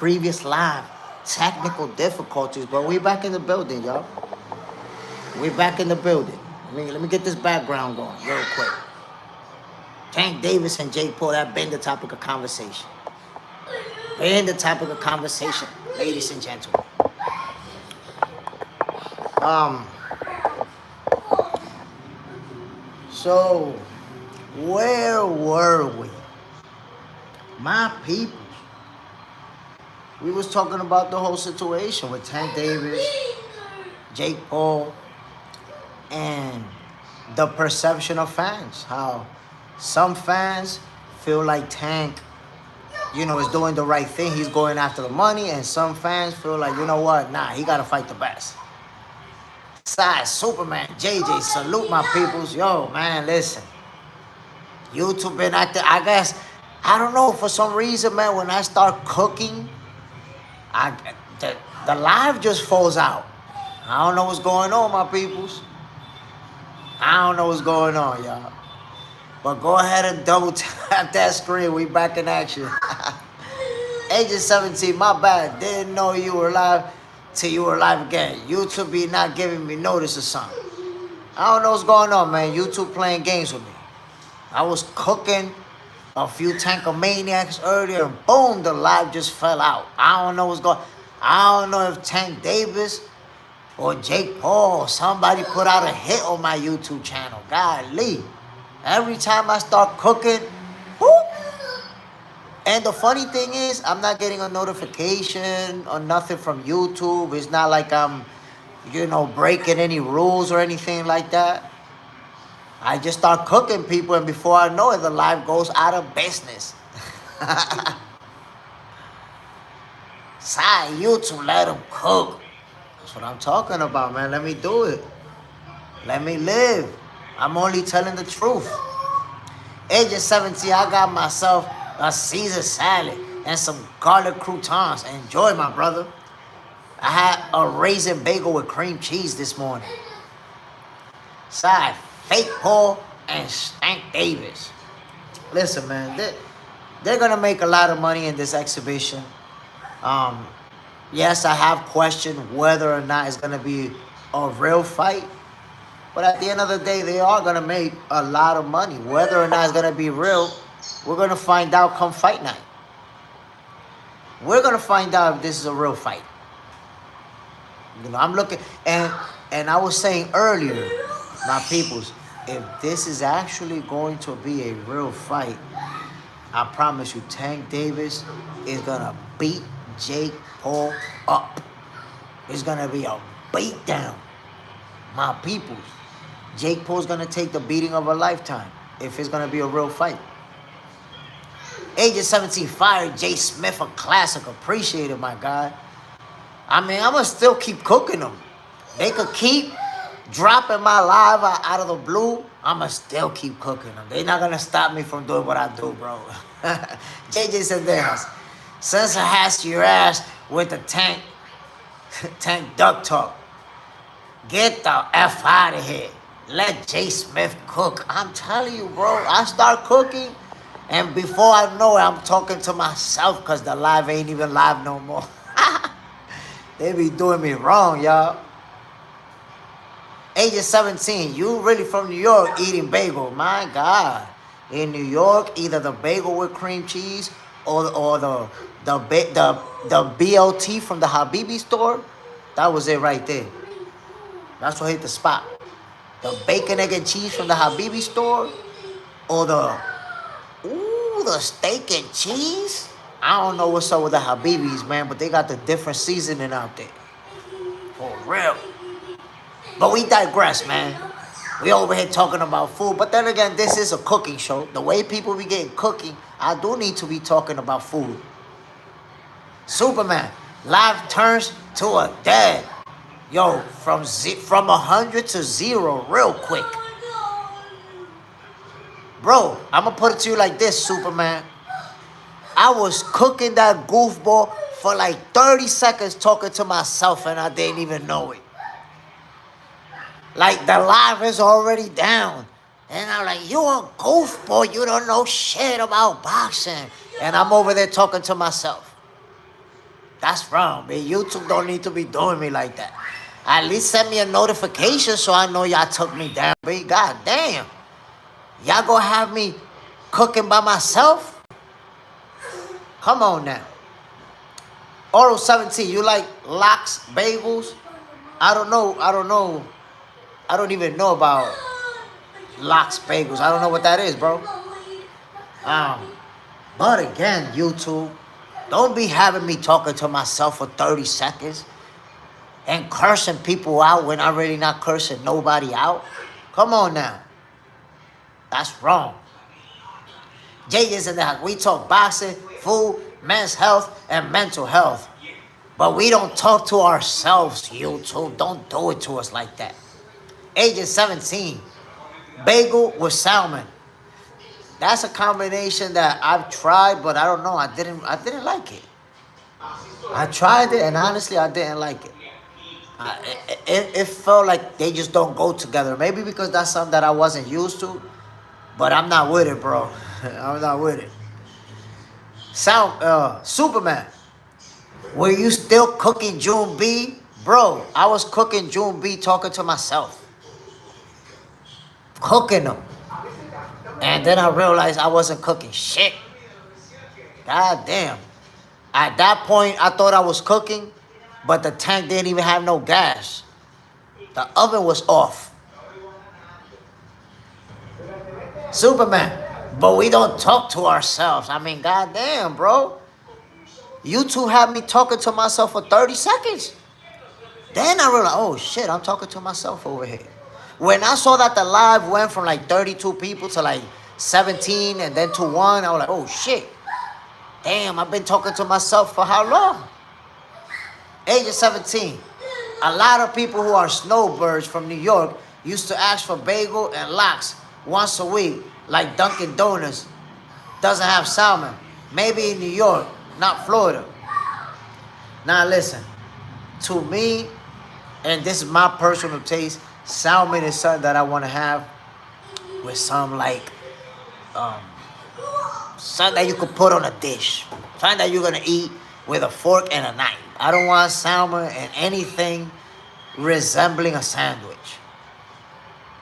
previous live. Technical difficulties, but we back in the building, y'all. We back in the building. Let me get this background going real quick. Tank Davis and Jake Paul, that been the topic of conversation. Been the topic of conversation, ladies and gentlemen. So, where were we? My people. We was talking about the whole situation with Tank Davis, Jake Paul, and the perception of fans. How some fans feel like Tank, is doing the right thing. He's going after the money. And some fans feel like, you know what? Nah, he got to fight the best. Size, Superman, JJ, salute my peoples. Yo, man, listen. YouTube been acting, I guess, I don't know, for some reason, man, when I start cooking, the live just falls out. I don't know what's going on, my peoples. I don't know what's going on, y'all. But go ahead and double tap that screen. We back in action. Agent 17, my bad. Didn't know you were live till you were live again. YouTube be not giving me notice or something. I don't know what's going on, man. YouTube playing games with me. I was cooking a few Tankomaniacs earlier, and boom, the live just fell out. I don't know what's going on. I don't know if Tank Davis or Jake Paul or somebody put out a hit on my YouTube channel. Golly. Every time I start cooking, whoop. And the funny thing is, I'm not getting a notification or nothing from YouTube. It's not like I'm, breaking any rules or anything like that. I just start cooking, people, and before I know it, the live goes out of business. Sorry, YouTube, let them cook. That's what I'm talking about, man. Let me do it. Let me live. I'm only telling the truth. Agent 17, I got myself a Caesar salad and some garlic croutons. Enjoy, my brother. I had a raisin bagel with cream cheese this morning. Side, Fake Paul and Tank Davis. Listen, man, they're going to make a lot of money in this exhibition. Yes, I have questioned whether or not it's going to be a real fight. But at the end of the day, they are going to make a lot of money. Whether or not it's going to be real, we're going to find out come fight night. We're going to find out if this is a real fight. I'm looking, and I was saying earlier, my peoples, if this is actually going to be a real fight, I promise you, Tank Davis is going to beat Jake Paul up. It's going to be a beatdown. My peoples. Jake Paul's going to take the beating of a lifetime if it's going to be a real fight. Agent 17 fired JSmiff, a classic. Appreciate it, my guy. I'm going to still keep cooking them. They could keep dropping my live out of the blue. I'm going to still keep cooking them. They're not going to stop me from doing what I do, bro. JJ said this. Since I has your ass with the tank duck talk, get the F out of here. Let JSmiff cook. I'm telling you, bro. I start cooking, and before I know it, I'm talking to myself because the live ain't even live no more. They be doing me wrong, y'all. Agent 17, you really from New York eating bagel. My God. In New York, either the bagel with cream cheese or the BLT from the Habibi store. That was it right there. That's what hit the spot. The bacon, egg, and cheese from the Habibi store, or the steak and cheese. I don't know what's up with the Habibis, man, but they got the different seasoning out there. For real. But we digress, man. We over here talking about food, but then again, this is a cooking show. The way people be getting cooking, I do need to be talking about food. Superman, life turns to a dead. Yo, from 100 to 0 real quick. Bro, I'm going to put it to you like this, Superman. I was cooking that goofball for like 30 seconds talking to myself and I didn't even know it. Like the live is already down. And I'm like, you a goofball. You don't know shit about boxing. And I'm over there talking to myself. That's wrong, man. YouTube don't need to be doing me like that. At least send me a notification so I know y'all took me down, baby. God damn. Y'all gonna have me cooking by myself? Come on now. Oral 17, you like lox bagels? I don't know. I don't even know about lox bagels. I don't know what that is, bro. But again, YouTube, don't be having me talking to myself for 30 seconds and cursing people out when I'm really not cursing nobody out. Come on now. That's wrong. Jay is in the house. We talk boxing, food, men's health, and mental health. But we don't talk to ourselves, YouTube. Don't do it to us like that. Age 17. Bagel with salmon. That's a combination that I've tried, but I don't know. I didn't like it. I tried it, and honestly, I didn't like it. It felt like they just don't go together. Maybe because that's something that I wasn't used to, but I'm not with it, bro. I'm not with it. Superman, were you still cooking June B? Bro, I was cooking June B talking to myself. Cooking them. And then I realized I wasn't cooking shit. God damn. At that point, I thought I was cooking, but the tank didn't even have no gas. The oven was off. Superman, but we don't talk to ourselves. I mean, goddamn, bro. You two had me talking to myself for 30 seconds. Then I realized, oh shit, I'm talking to myself over here. When I saw that the live went from like 32 people to like 17 and then to 1, I was like, oh shit. Damn, I've been talking to myself for how long? Age of 17. A lot of people who are snowbirds from New York used to ask for bagel and lox once a week, like Dunkin' Donuts doesn't have salmon. Maybe in New York, not Florida. Now listen, to me, and this is my personal taste, salmon is something that I want to have with some like, something that you could put on a dish. Something that you're going to eat with a fork and a knife. I don't want salmon and anything resembling a sandwich.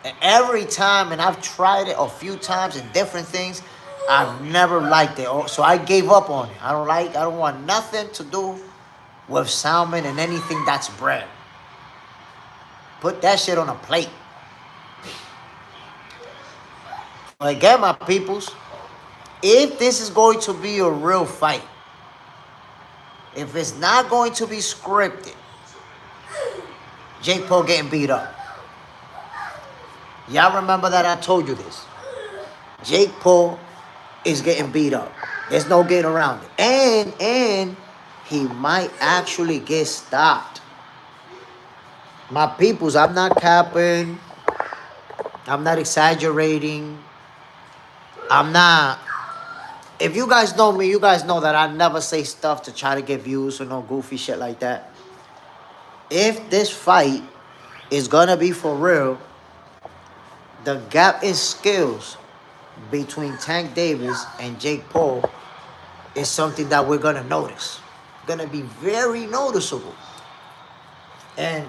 And every time, and I've tried it a few times in different things, I've never liked it. So I gave up on it. I don't want nothing to do with salmon and anything that's bread. Put that shit on a plate. Again, my peoples, if this is going to be a real fight, if it's not going to be scripted, Jake Paul getting beat up. Y'all remember that I told you this. Jake Paul is getting beat up. There's no getting around it. And he might actually get stopped. My peoples, I'm not capping. I'm not exaggerating. I'm not. If you guys know me, you guys know that I never say stuff to try to get views or no goofy shit like that. If this fight is gonna be for real, the gap in skills between Tank Davis and Jake Paul is something that we're gonna notice. Gonna be very noticeable. And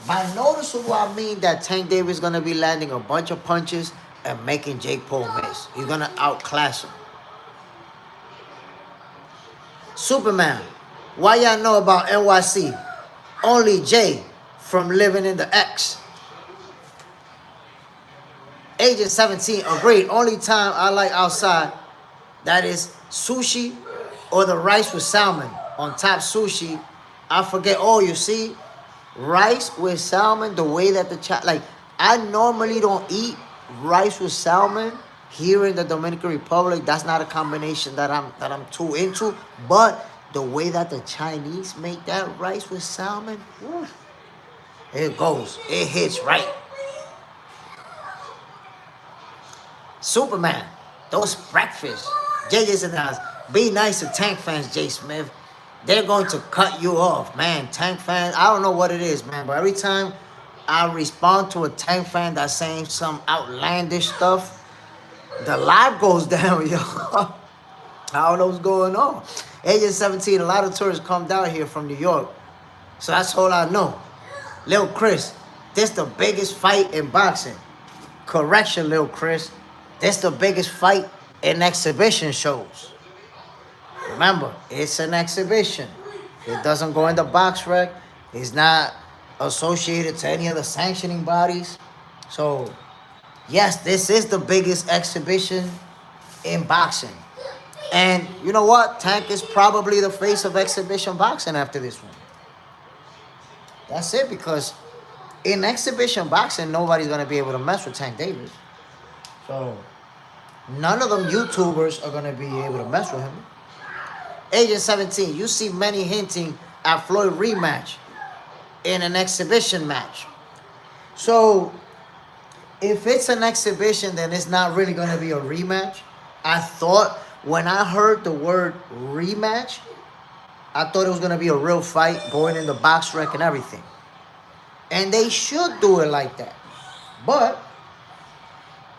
by noticeable, I mean that Tank Davis is gonna be landing a bunch of punches and making Jake Paul miss. He's gonna outclass him. Superman, why y'all know about NYC? Only Jay from living in the X. Agent 17, agreed. Only time I like outside, that is sushi or the rice with salmon. On top sushi, I forget. Oh, you see, rice with salmon, the way that like, I normally don't eat rice with salmon here in the Dominican Republic. That's not a combination that I'm too into. But the way that the Chinese make that rice with salmon, whew, it goes. It hits right. Superman, those breakfasts. JJ's in the house. Be nice to Tank fans, JSmiff. They're going to cut you off, man. Tank fans, I don't know what it is, man, but every time I respond to a Tank fan that's saying some outlandish stuff, the live goes down, yo. I don't know what's going on. Agent 17, a lot of tourists come down here from New York. So that's all I know. Lil Chris, this the biggest fight in boxing. Correction, Lil Chris. This the biggest fight in exhibition shows. Remember, it's an exhibition. It doesn't go in the box rec. It's not associated to any of the sanctioning bodies. So, yes, this is the biggest exhibition in boxing. And you know what? Tank is probably the face of exhibition boxing after this one. That's it, because in exhibition boxing, nobody's going to be able to mess with Tank Davis. So, none of them YouTubers are going to be able to mess with him. Agent 17, you see many hinting at Floyd rematch in an exhibition match. So, if it's an exhibition, then it's not really going to be a rematch. I thought, when I heard the word rematch, I thought it was going to be a real fight going in the box rec and everything. And they should do it like that. But,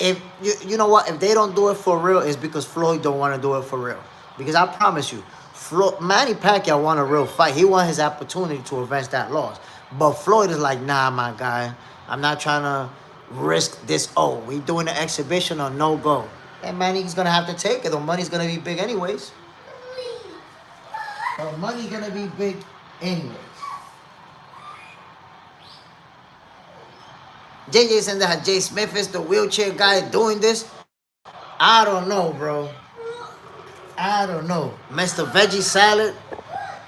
if you know what, if they don't do it for real, it's because Floyd don't want to do it for real. Because I promise you, Manny Pacquiao won a real fight. He won his opportunity to avenge that loss. But Floyd is like, nah, my guy, I'm not trying to risk this. Oh, we doing an exhibition or no go. And Manny's going to have to take it. The money's going to be big anyways. The money's going to be big anyways. JJ said that JSmiff is the wheelchair guy doing this. I don't know, bro. I don't know. Mr. Veggie Salad,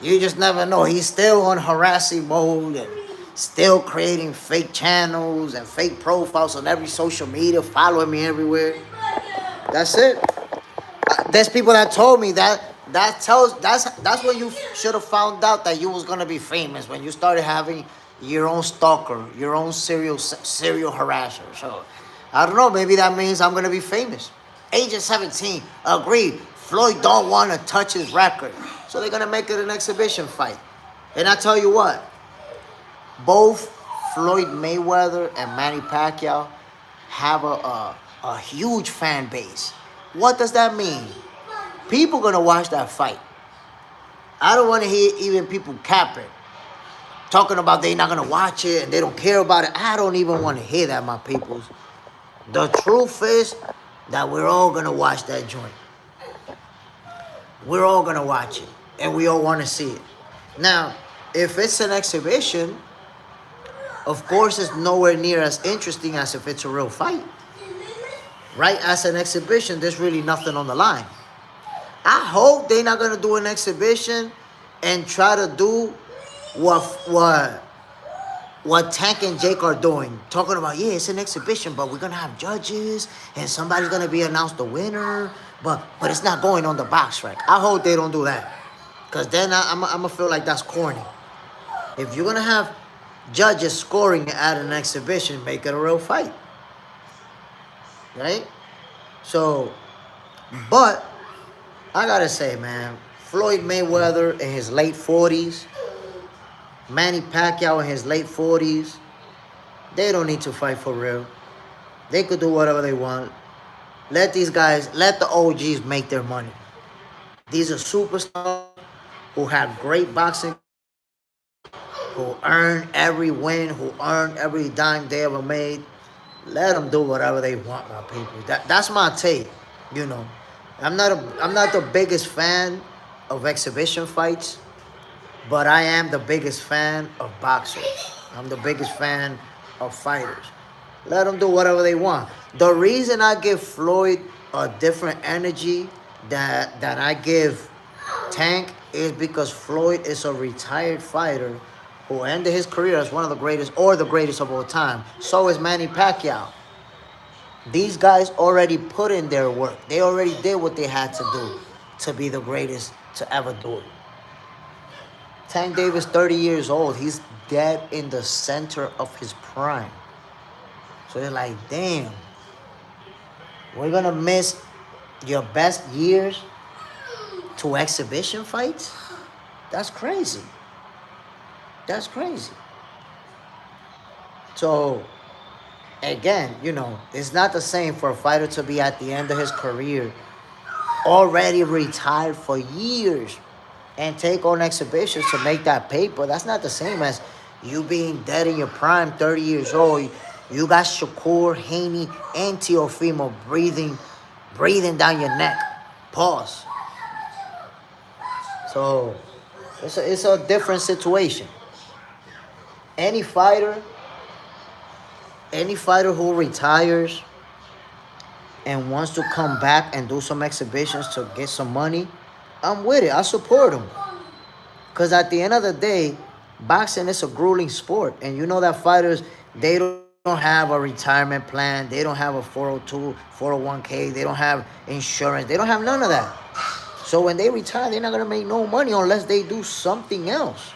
you just never know. He's still on harassing mode and still creating fake channels and fake profiles on every social media, following me everywhere. That's it. There's people that told me that's when you should have found out that you was gonna be famous, when you started having your own stalker, your own serial harasser. So I don't know, maybe that means I'm gonna be famous. Agent 17 agreed. Floyd don't want to touch his record, so they're gonna make it an exhibition fight. And I tell you what, both Floyd Mayweather and Manny Pacquiao have a huge fan base. What does that mean? People gonna watch that fight. I don't want to hear even people capping, talking about they not gonna watch it and they don't care about it. I don't even want to hear that, my peoples. The truth is that we're all gonna watch that joint. We're all gonna watch it, and we all want to see it. Now, if it's an exhibition, of course it's nowhere near as interesting as if it's a real fight. Right? As an exhibition, there's really nothing on the line. I hope they're not gonna do an exhibition and try to do what Tank and Jake are doing. Talking about, yeah, it's an exhibition, but we're gonna have judges and somebody's gonna be announced the winner, but it's not going on the box rec. I hope they don't do that, because then I'm gonna feel like that's corny. If you're gonna have judges scoring at an exhibition, make it a real fight. Right? So, but I gotta say, man, Floyd Mayweather in his late 40s, Manny Pacquiao in his late 40s, they don't need to fight for real. They could do whatever they want. Let these guys, let the OGs make their money. These are superstars who have great boxing, who earn every win, who earn every dime they ever made. Let them do whatever they want, my people. That's my take, you know. I'm not the biggest fan of exhibition fights, but I am the biggest fan of boxers. I'm the biggest fan of fighters. Let them do whatever they want. The reason I give Floyd a different energy than I give Tank is because Floyd is a retired fighter who ended his career as one of the greatest, or the greatest of all time. So is Manny Pacquiao. These guys already put in their work. They already did what they had to do to be the greatest to ever do it. Tank Davis, 30 years old. He's dead in the center of his prime. So they're like, damn, we're going to miss your best years to exhibition fights? That's crazy. That's crazy. So, again, you know, it's not the same for a fighter to be at the end of his career, already retired for years, and take on exhibitions to make that paper. That's not the same as you being dead in your prime, 30 years old. You got Shakur, Haney, and Teofimo breathing down your neck. Pause. So it's a different situation. Any fighter who retires and wants to come back and do some exhibitions to get some money, I'm with it. I support him. Because at the end of the day, boxing is a grueling sport. And you know that fighters, they don't have a retirement plan. They don't have a 402, 401k. They don't have insurance. They don't have none of that. So when they retire, they're not going to make no money unless they do something else.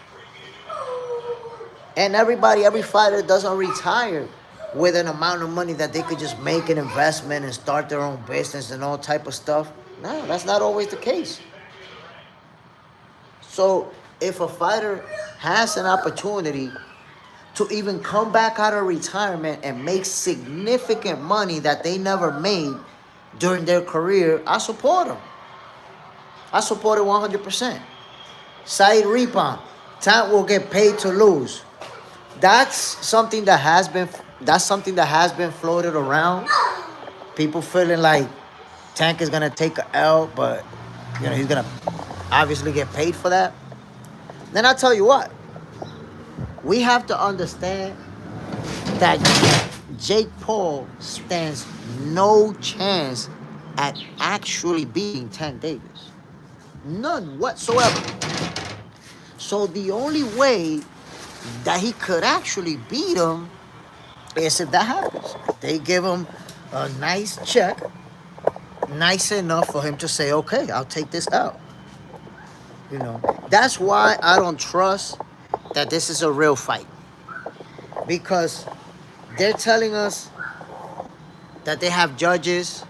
And every fighter doesn't retire with an amount of money that they could just make an investment and start their own business and all type of stuff. No, that's not always the case. So if a fighter has an opportunity to even come back out of retirement and make significant money that they never made during their career, I support them. I support it 100%. Saeed Ripan, Tank will get paid to lose. That's something that has been floated around. People feeling like Tank is gonna take an L, but he's gonna obviously get paid for that. Then I tell you what, we have to understand that Jake Paul stands no chance at actually beating Tank Davis. None whatsoever. So the only way that he could actually beat him is if that happens. They give him a nice check, nice enough for him to say, okay, I'll take this out. That's why I don't trust that this is a real fight. Because they're telling us that they have judges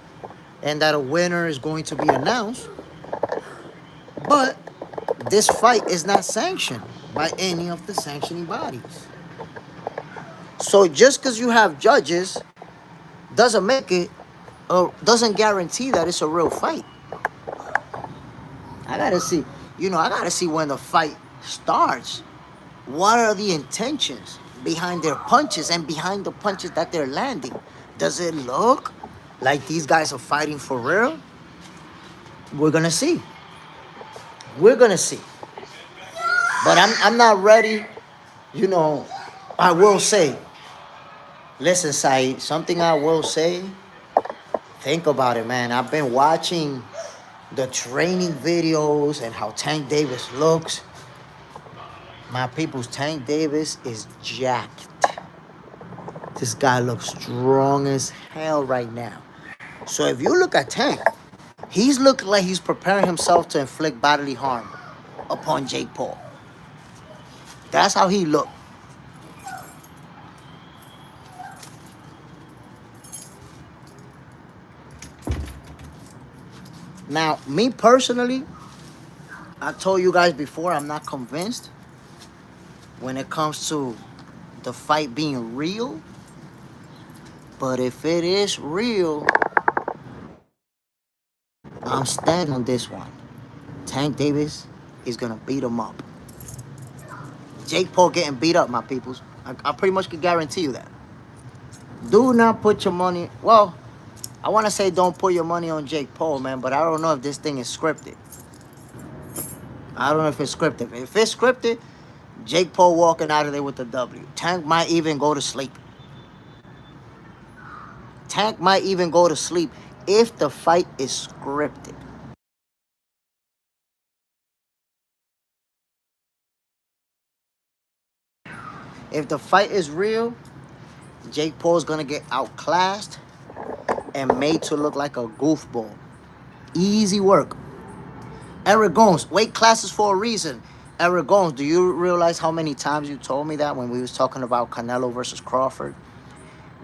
and that a winner is going to be announced. But this fight is not sanctioned by any of the sanctioning bodies. So just because you have judges doesn't make it, or doesn't guarantee that it's a real fight. I gotta see when the fight starts. What are the intentions behind their punches and behind the punches that they're landing? Does it look like these guys are fighting for real? We're gonna see. But I'm not ready. I will say, listen, Saeed, something I will say, think about it, man. I've been watching the training videos and how Tank Davis looks. My people's Tank Davis is jacked. This guy looks strong as hell right now. So if you look at Tank, he's looking like he's preparing himself to inflict bodily harm upon Jake Paul. That's how he looked. Now, me personally, I told you guys before, I'm not convinced when it comes to the fight being real. But if it is real, I'm standing on this one. Tank Davis is going to beat him up. Jake Paul getting beat up, my peoples. I pretty much can guarantee you that. Do not put your money... Well, I want to say don't put your money on Jake Paul, man, but I don't know if this thing is scripted. I don't know if it's scripted. If it's scripted, Jake Paul walking out of there with the W. Tank might even go to sleep. Tank might even go to sleep if the fight is scripted. If the fight is real, Jake Paul's going to get outclassed and made to look like a goofball. Easy work. Eric Gomes, weight classes for a reason. Eric Gomes, do you realize how many times you told me that when we was talking about Canelo versus Crawford?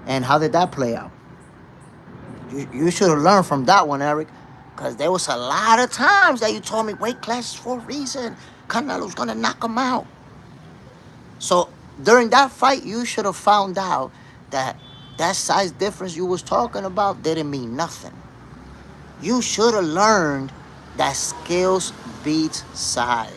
And how did that play out? You should have learned from that one, Eric, because there was a lot of times that you told me weight classes for a reason. Canelo's going to knock him out. So during that fight, you should have found out that size difference you was talking about didn't mean nothing. You should have learned that skills beats size.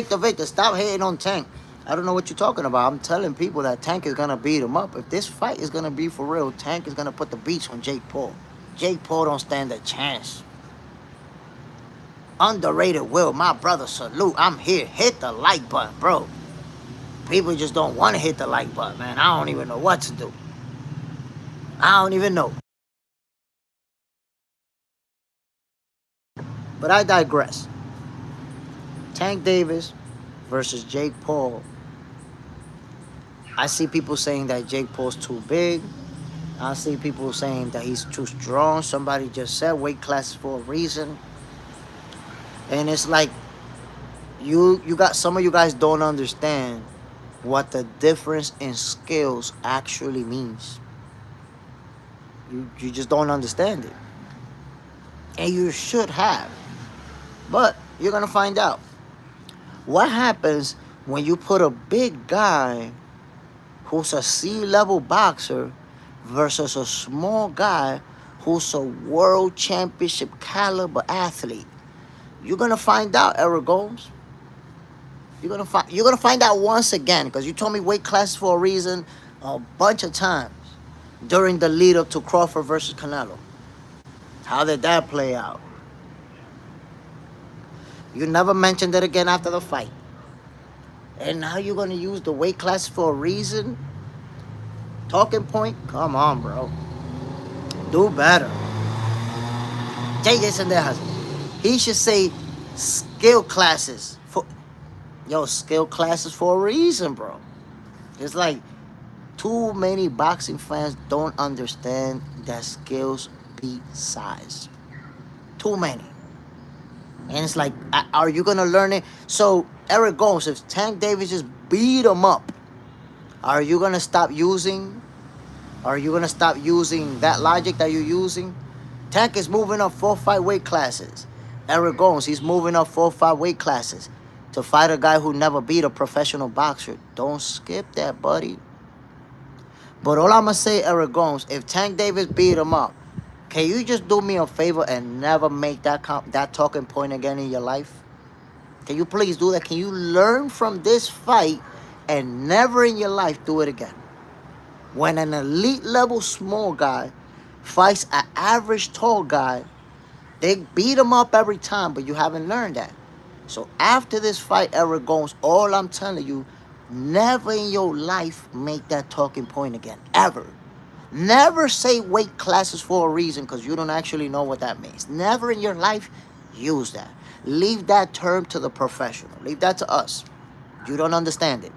Victor, stop hating on Tank. I don't know what you're talking about. I'm telling people that Tank is gonna beat him up. If this fight is gonna be for real, Tank is gonna put the beats on Jake Paul. Jake Paul don't stand a chance. Underrated Will, my brother, salute. I'm here. Hit the like button, bro. People just don't want to hit the like button, man. I don't even know what to do. I don't even know. But I digress. Tank Davis versus Jake Paul. I see people saying that Jake Paul's too big. I see people saying that he's too strong. Somebody just said weight class for a reason. And it's like you got some of you guys don't understand what the difference in skills actually means. You just don't understand it. And you should have. But you're gonna find out. What happens when you put a big guy who's a C-level boxer versus a small guy who's a world championship caliber athlete? You're gonna find out, Eric Gomes. You're gonna find out once again, because you told me weight class for a reason a bunch of times during the lead up to Crawford versus Canelo. How did that play out? You never mentioned it again after the fight. And now you're gonna use the weight class for a reason? Talking point? Come on, bro. Do better. JSmiff, he should say skill classes. Skill classes for a reason, bro. It's like too many boxing fans don't understand that skills beat size. Too many. And it's like, are you going to learn it? So, Eric Gomes, if Tank Davis just beat him up, are you going to stop using that logic that you're using? Tank is moving up 4 or 5 weight classes. Eric Gomes, he's moving up 4 or 5 weight classes to fight a guy who never beat a professional boxer. Don't skip that, buddy. But all I'm going to say, Eric Gomes, if Tank Davis beat him up, can you just do me a favor and never make that talking point again in your life? Can you please do that? Can you learn from this fight and never in your life do it again? When an elite level small guy fights an average tall guy, they beat him up every time, but you haven't learned that. So after this fight, Eric Gomes, all I'm telling you, never in your life make that talking point again. Ever. Never say weight classes for a reason, because you don't actually know what that means. Never in your life use that. Leave that term to the professional. Leave that to us. You don't understand it.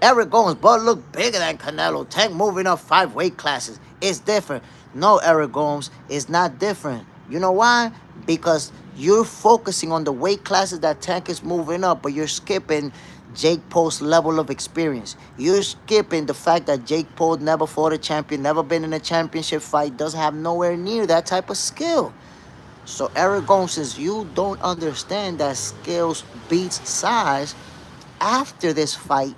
Eric Gomes' butt look bigger than Canelo. Tank moving up 5 weight classes. It's different. No, Eric Gomes, it's not different. You know why? Because you're focusing on the weight classes that Tank is moving up, but you're skipping Jake Paul's level of experience. You're skipping the fact that Jake Paul never fought a champion, never been in a championship fight, doesn't have nowhere near that type of skill. So Eric Gomes, since you don't understand that skills beats size, after this fight,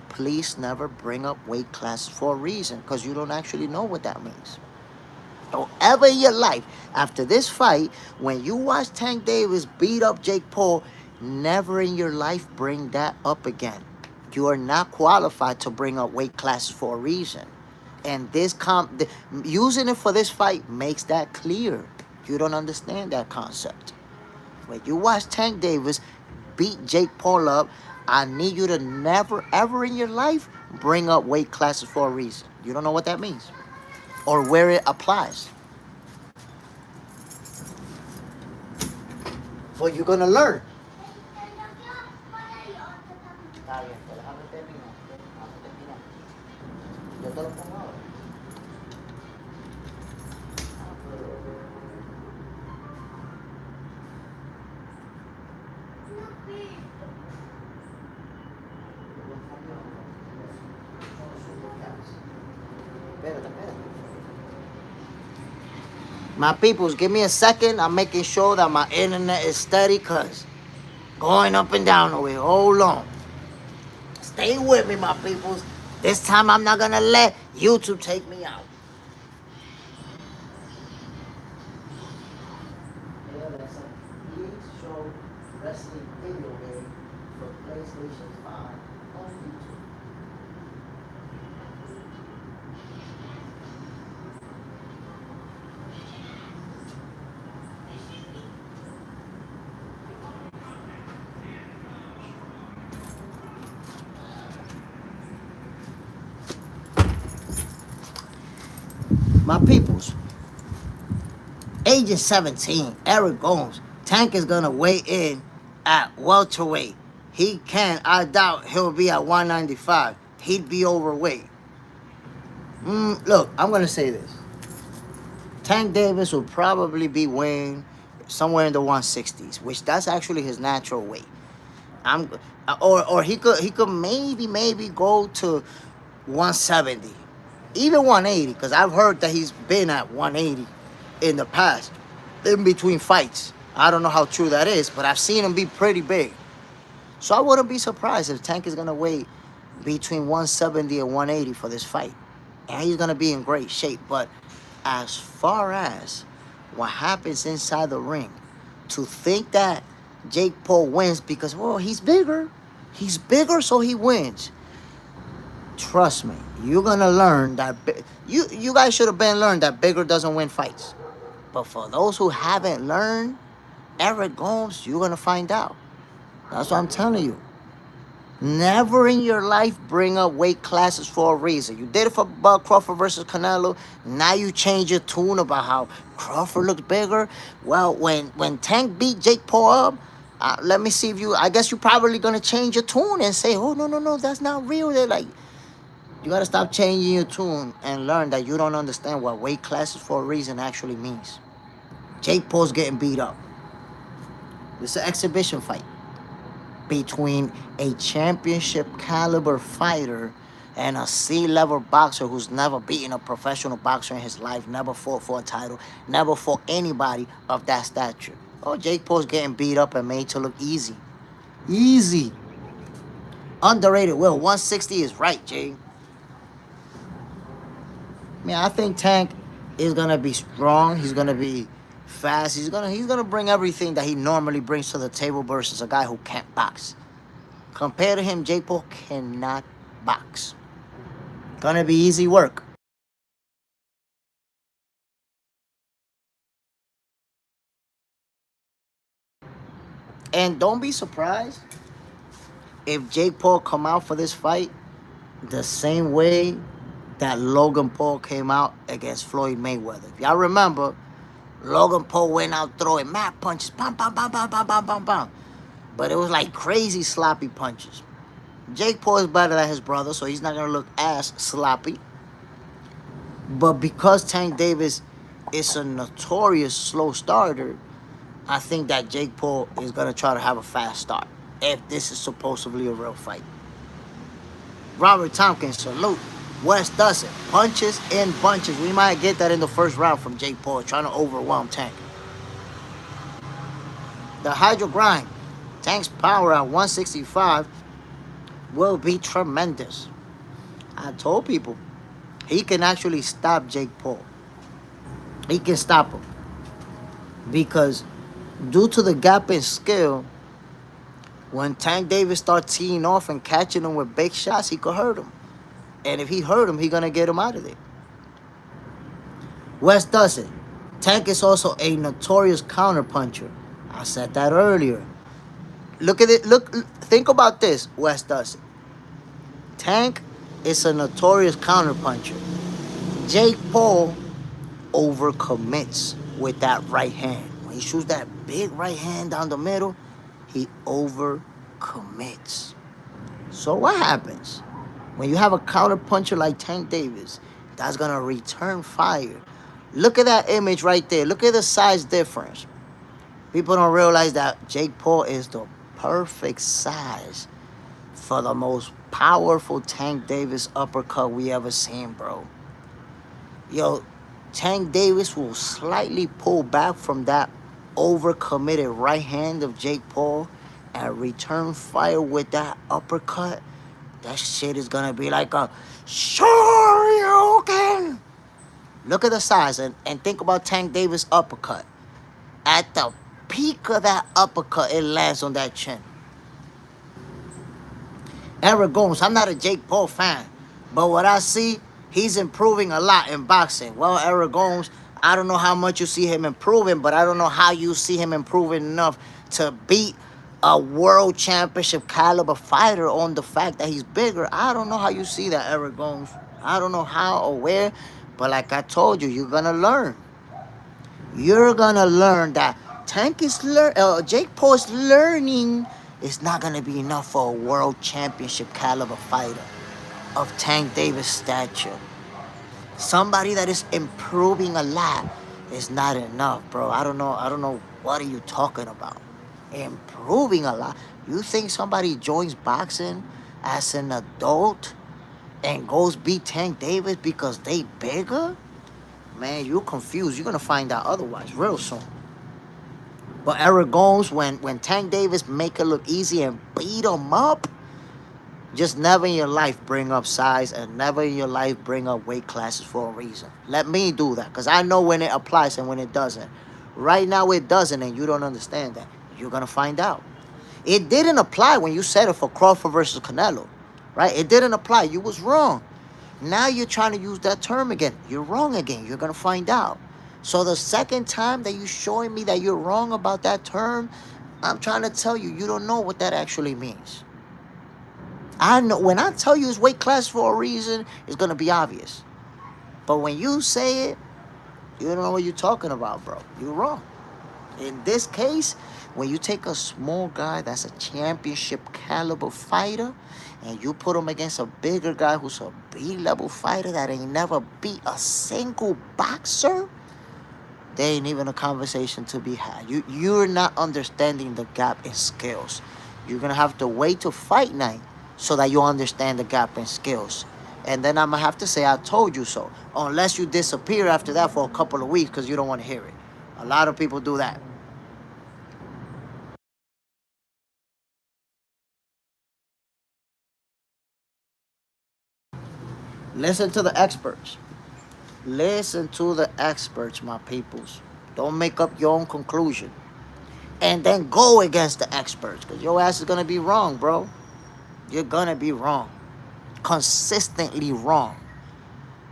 please never bring up weight classes for a reason, because you don't actually know what that means. Don't ever in your life, after this fight, when you watch Tank Davis beat up Jake Paul, never in your life bring that up again. You are not qualified to bring up weight classes for a reason. And using it for this fight makes that clear. You don't understand that concept. When you watch Tank Davis beat Jake Paul up, I need you to never, ever in your life bring up weight classes for a reason. You don't know what that means or where it applies. But you're going to learn. My peoples, give me a second. I'm making sure that my internet is steady, because going up and down over here. Hold on. Stay with me, my peoples. This time I'm not going to let YouTube take me out. wrestling video game for PlayStation 5 on YouTube. My peoples, Agent 17, Eric Gomes. Tank is gonna weigh in at welterweight. He can. I doubt he'll be at 195. He'd be overweight. Look, I'm gonna say this. Tank Davis will probably be weighing somewhere in the 160s, which that's actually his natural weight. I'm, or he could maybe go to 170, even 180, because I've heard that he's been at 180 in the past, in between fights. I don't know how true that is, but I've seen him be pretty big. So I wouldn't be surprised if Tank is gonna weigh between 170 and 180 for this fight, and he's gonna be in great shape. But as far as what happens inside the ring, to think that Jake Paul wins because, well, he's bigger, so he wins. Trust me, you're gonna learn that you guys should have been learned that bigger doesn't win fights. But for those who haven't learned, Eric Gomes, you're gonna find out. That's what I'm telling you. Never in your life bring up weight classes for a reason. You did it for Bud Crawford versus Canelo. Now you change your tune about how Crawford looks bigger. Well, when Tank beat Jake Paul up, let me see if you. I guess you're probably gonna change your tune and say, "Oh no, that's not real." They're like, you gotta stop changing your tune and learn that you don't understand what weight classes for a reason actually means. Jake Paul's getting beat up. This is an exhibition fight between a championship caliber fighter and a C-level boxer who's never beaten a professional boxer in his life, never fought for a title, never fought anybody of that stature. Oh, Jake Paul's getting beat up and made to look easy. Easy. Underrated. Well, 160 is right, Jay. I think Tank is gonna be strong. He's gonna be fast. He's gonna bring everything that he normally brings to the table versus a guy who can't box. Compared to him, Jake Paul cannot box. Gonna be easy work. And don't be surprised if Jake Paul come out for this fight the same way that Logan Paul came out against Floyd Mayweather. If y'all remember, Logan Paul went out throwing mad punches, bam, bam, bam, bam, bam, bam, bam, bam. But it was like crazy sloppy punches. Jake Paul is better than his brother, so he's not gonna look as sloppy. But because Tank Davis is a notorious slow starter, I think that Jake Paul is gonna try to have a fast start if this is supposedly a real fight. Robert Tompkins, salute. West does it. Punches in bunches. We might get that in the first round from Jake Paul, trying to overwhelm Tank. The Hydro Grind. Tank's power at 165 will be tremendous. I told people, he can actually stop Jake Paul. He can stop him. Because due to the gap in skill, when Tank Davis starts teeing off and catching him with big shots, he could hurt him. And if he hurt him, he's going to get him out of there. West does it. Tank is also a notorious counterpuncher. I said that earlier. Look at it. Think about this. West does it. Tank is a notorious counterpuncher. Jake Paul overcommits with that right hand. When he shoots that big right hand down the middle, he overcommits. So what happens? When you have a counterpuncher like Tank Davis, that's going to return fire. Look at that image right there. Look at the size difference. People don't realize that Jake Paul is the perfect size for the most powerful Tank Davis uppercut we ever seen, bro. Yo, Tank Davis will slightly pull back from that overcommitted right hand of Jake Paul and return fire with that uppercut. That shit is gonna be like a Shoryuken. Look at the size and think about Tank Davis uppercut. At the peak of that uppercut, it lands on that chin. Eric Gomes, I'm not a Jake Paul fan, but what I see, he's improving a lot in boxing. Well, Eric Gomes, I don't know how much you see him improving, but I don't know how you see him improving enough to beat a world championship caliber fighter on the fact that he's bigger. I don't know how you see that, Eric Gomes. I don't know how or where, but like I told you, you're gonna learn. You're gonna learn that Jake Paul is learning. It's not gonna be enough for a world championship caliber fighter of Tank Davis stature. Somebody that is improving a lot is not enough, bro. I don't know what are you talking about. Improving a lot. You think somebody joins boxing as an adult and goes beat Tank Davis because they bigger? Man, you're confused. You're gonna find out otherwise real soon. But Eric Gomes, when Tank Davis make it look easy and beat him up, just never in your life bring up size and never in your life bring up weight classes for a reason. Let me do that, because I know when it applies and when it doesn't. Right now it doesn't, and you don't understand that. You're gonna find out. It didn't apply when you said it for Crawford versus Canelo, right? It didn't apply. You was wrong. Now you're trying to use that term again. You're wrong again. You're gonna find out. So the second time that you're showing me that you're wrong about that term, I'm trying to tell you, you don't know what that actually means. I know when I tell you it's weight class for a reason, it's gonna be obvious. But when you say it, you don't know what you're talking about, bro. You're wrong. In this case, when you take a small guy that's a championship caliber fighter and you put him against a bigger guy who's a B-level fighter that ain't never beat a single boxer, there ain't even a conversation to be had. You're not understanding the gap in skills. You're gonna have to wait to fight night so that you understand the gap in skills. And then I'm gonna have to say, I told you so. Unless you disappear after that for a couple of weeks because you don't want to hear it. A lot of people do that. Listen to the experts. Listen to the experts, my peoples. Don't make up your own conclusion. And then go against the experts, because your ass is gonna be wrong, bro. You're gonna be wrong. Consistently wrong.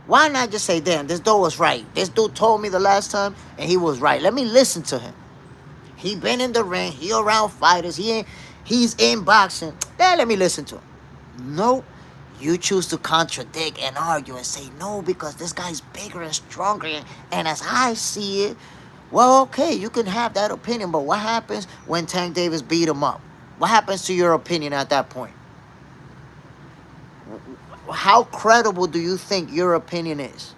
Why not just say, damn, this dude was right. This dude told me the last time and he was right. Let me listen to him. He been in the ring. He around fighters. He's in boxing. Then let me listen to him. Nope. You choose to contradict and argue and say, no, because this guy's bigger and stronger. And as I see it, well, okay, you can have that opinion. But what happens when Tank Davis beat him up? What happens to your opinion at that point? How credible do you think your opinion is?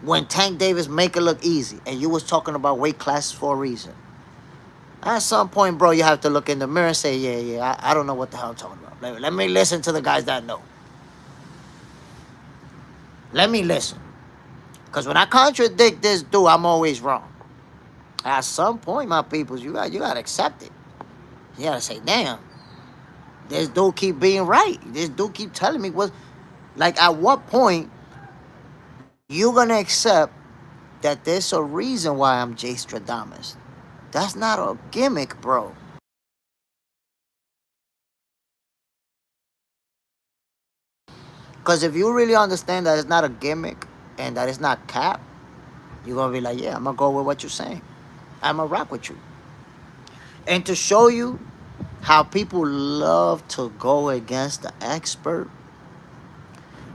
When Tank Davis make it look easy and you was talking about weight classes for a reason. At some point, bro, you have to look in the mirror and say, yeah, I don't know what the hell I'm talking about. Let me listen to the guys that know. Let me listen. Because when I contradict this dude, I'm always wrong. At some point, my peoples, you got to accept it. You got to say, damn, this dude keep being right. This dude keep telling me what. Like, at what point you going to accept that there's a reason why I'm Jay Stradamus? That's not a gimmick, bro. Because if you really understand that it's not a gimmick and that it's not cap, you're going to be like, yeah, I'm going to go with what you're saying. I'm going to rock with you. And to show you how people love to go against the expert,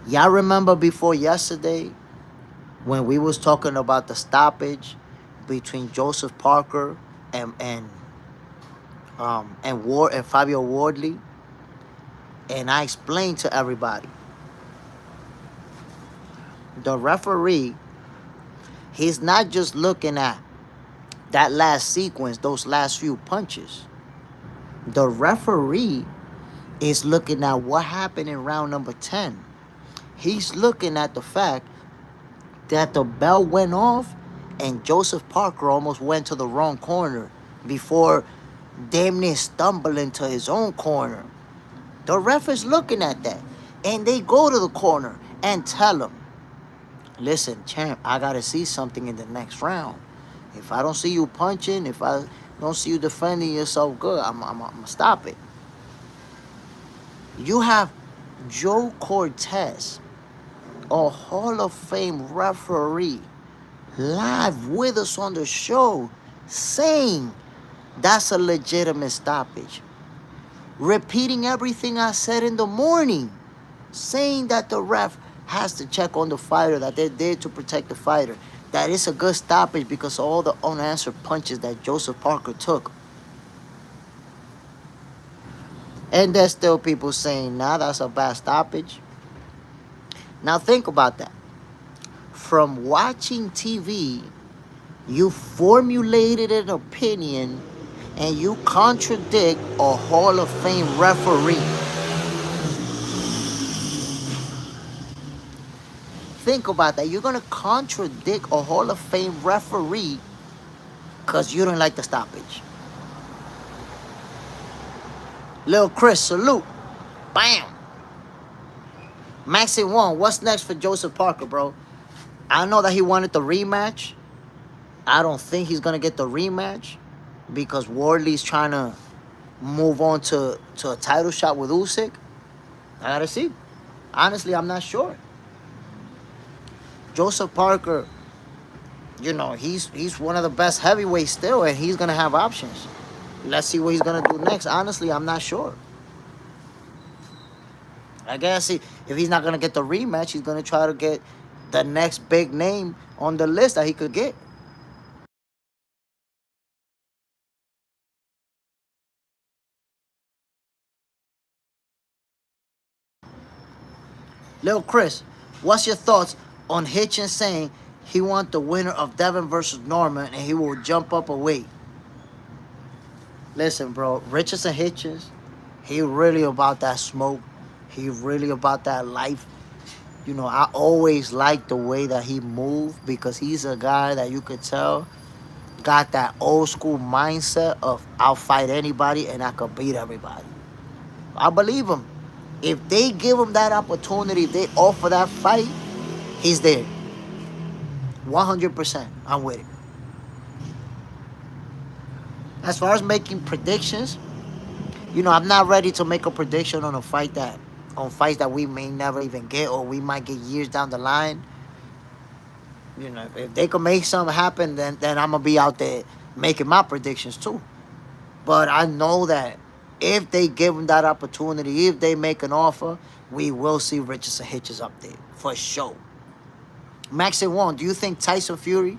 y'all remember before yesterday when we was talking about the stoppage between Joseph Parker and Fabio Wardley? And I explained to everybody, the referee, he's not just looking at that last sequence, those last few punches. The referee is looking at what happened in round number 10. He's looking at the fact that the bell went off and Joseph Parker almost went to the wrong corner before damn near stumbling to his own corner. The ref is looking at that. And they go to the corner and tell him, listen, champ, I got to see something in the next round. If I don't see you punching, if I don't see you defending yourself good, I'm gonna stop it. You have Joe Cortez, a Hall of Fame referee, live with us on the show, saying that's a legitimate stoppage. Repeating everything I said in the morning, saying that the ref has to check on the fighter, that they're there to protect the fighter, that it's a good stoppage because of all the unanswered punches that Joseph Parker took. And there's still people saying, nah, that's a bad stoppage. Now think about that. From watching TV, you formulated an opinion and you contradict a Hall of Fame referee. Think about that. You're going to contradict a Hall of Fame referee because you don't like the stoppage. Lil Chris, salute. Bam. Maxi One, what's next for Joseph Parker, bro? I know that he wanted the rematch. I don't think he's going to get the rematch because Wardley's trying to move on to a title shot with Usyk. I got to see. Honestly, I'm not sure. Joseph Parker, you know, he's one of the best heavyweights still, and he's going to have options. Let's see what he's going to do next. Honestly, I'm not sure. I guess if he's not going to get the rematch, he's going to try to get the next big name on the list that he could get. Lil Chris, what's your thoughts on Hitchens saying he wants the winner of Devin versus Norman and he will jump up a weight? Listen, bro, Richardson Hitchens, he really about that smoke. He really about that life. You know, I always liked the way that he moved because he's a guy that you could tell got that old school mindset of I'll fight anybody and I could beat everybody. I believe him. If they give him that opportunity, if they offer that fight, he's there. 100%. I'm with it. As far as making predictions, you know, I'm not ready to make a prediction on fights that we may never even get or we might get years down the line. You know, if they could make something happen, then I'm going to be out there making my predictions too. But I know that if they give him that opportunity, if they make an offer, we will see Richardson Hitchens up there for sure. Maxi One, do you think Tyson Fury?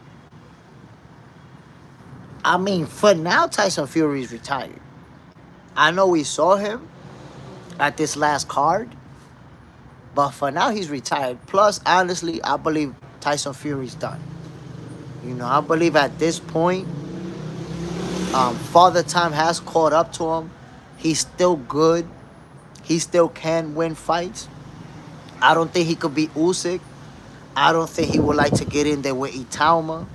I mean, for now, Tyson Fury is retired. I know we saw him at this last card, but for now, he's retired. Plus, honestly, I believe Tyson Fury's done. You know, I believe at this point, Father Time has caught up to him. He's still good. He still can win fights. I don't think he could beat Usyk. I don't think he would like to get in there with Itauma.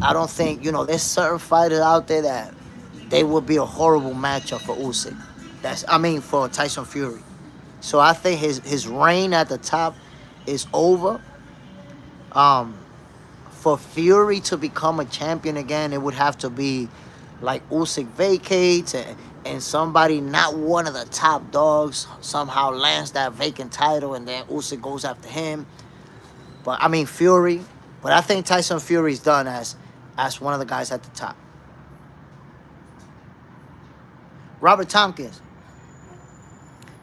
I don't think, you know, there's certain fighters out there that they would be a horrible matchup for Usyk. For Tyson Fury. So I think his reign at the top is over. For Fury to become a champion again, it would have to be like Usyk vacates and somebody not one of the top dogs somehow lands that vacant title and then Usyk goes after him. But Fury. But I think Tyson Fury's done as one of the guys at the top. Robert Tompkins.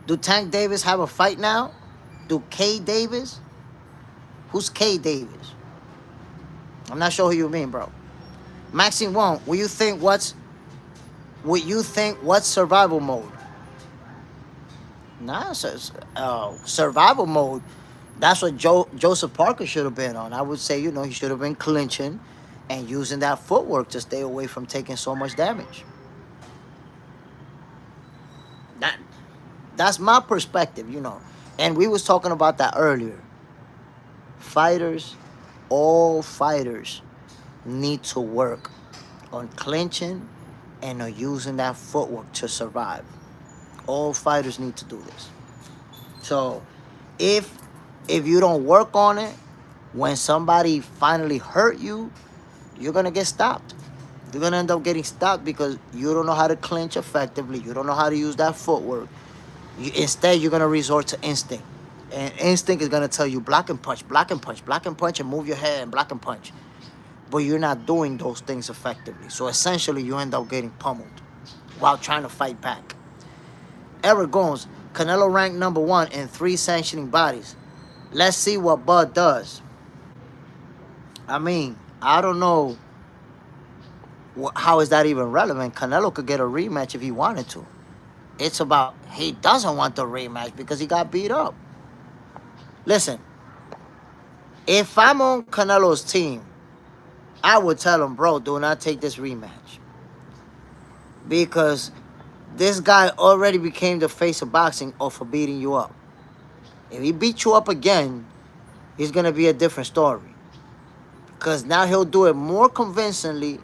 Do Tank Davis have a fight now? Do K Davis? Who's K Davis? I'm not sure who you mean, bro. Maxine Wong, what you think what's survival mode? Nah, survival mode. That's what Joseph Parker should have been on. I would say, you know, he should have been clinching and using that footwork to stay away from taking so much damage. That's my perspective, you know. And we was talking about that earlier. All fighters need to work on clinching and on using that footwork to survive. All fighters need to do this. So if you don't work on it, when somebody finally hurt you, you're gonna get stopped. You're gonna end up getting stopped because you don't know how to clinch effectively. You don't know how to use that footwork. Instead, you're gonna resort to instinct, and instinct is gonna tell you block and punch, block and punch, block and punch, and move your head and block and punch. But you're not doing those things effectively. So essentially, you end up getting pummeled while trying to fight back. Eric Gomes, Canelo ranked #1 in 3 sanctioning bodies. Let's see what Bud does. I mean, I don't know how is that even relevant. Canelo could get a rematch if he wanted to. It's about he doesn't want the rematch because he got beat up. Listen, if I'm on Canelo's team, I would tell him, bro, do not take this rematch. Because this guy already became the face of boxing for beating you up. If he beats you up again, it's going to be a different story. Because now he'll do it more convincingly,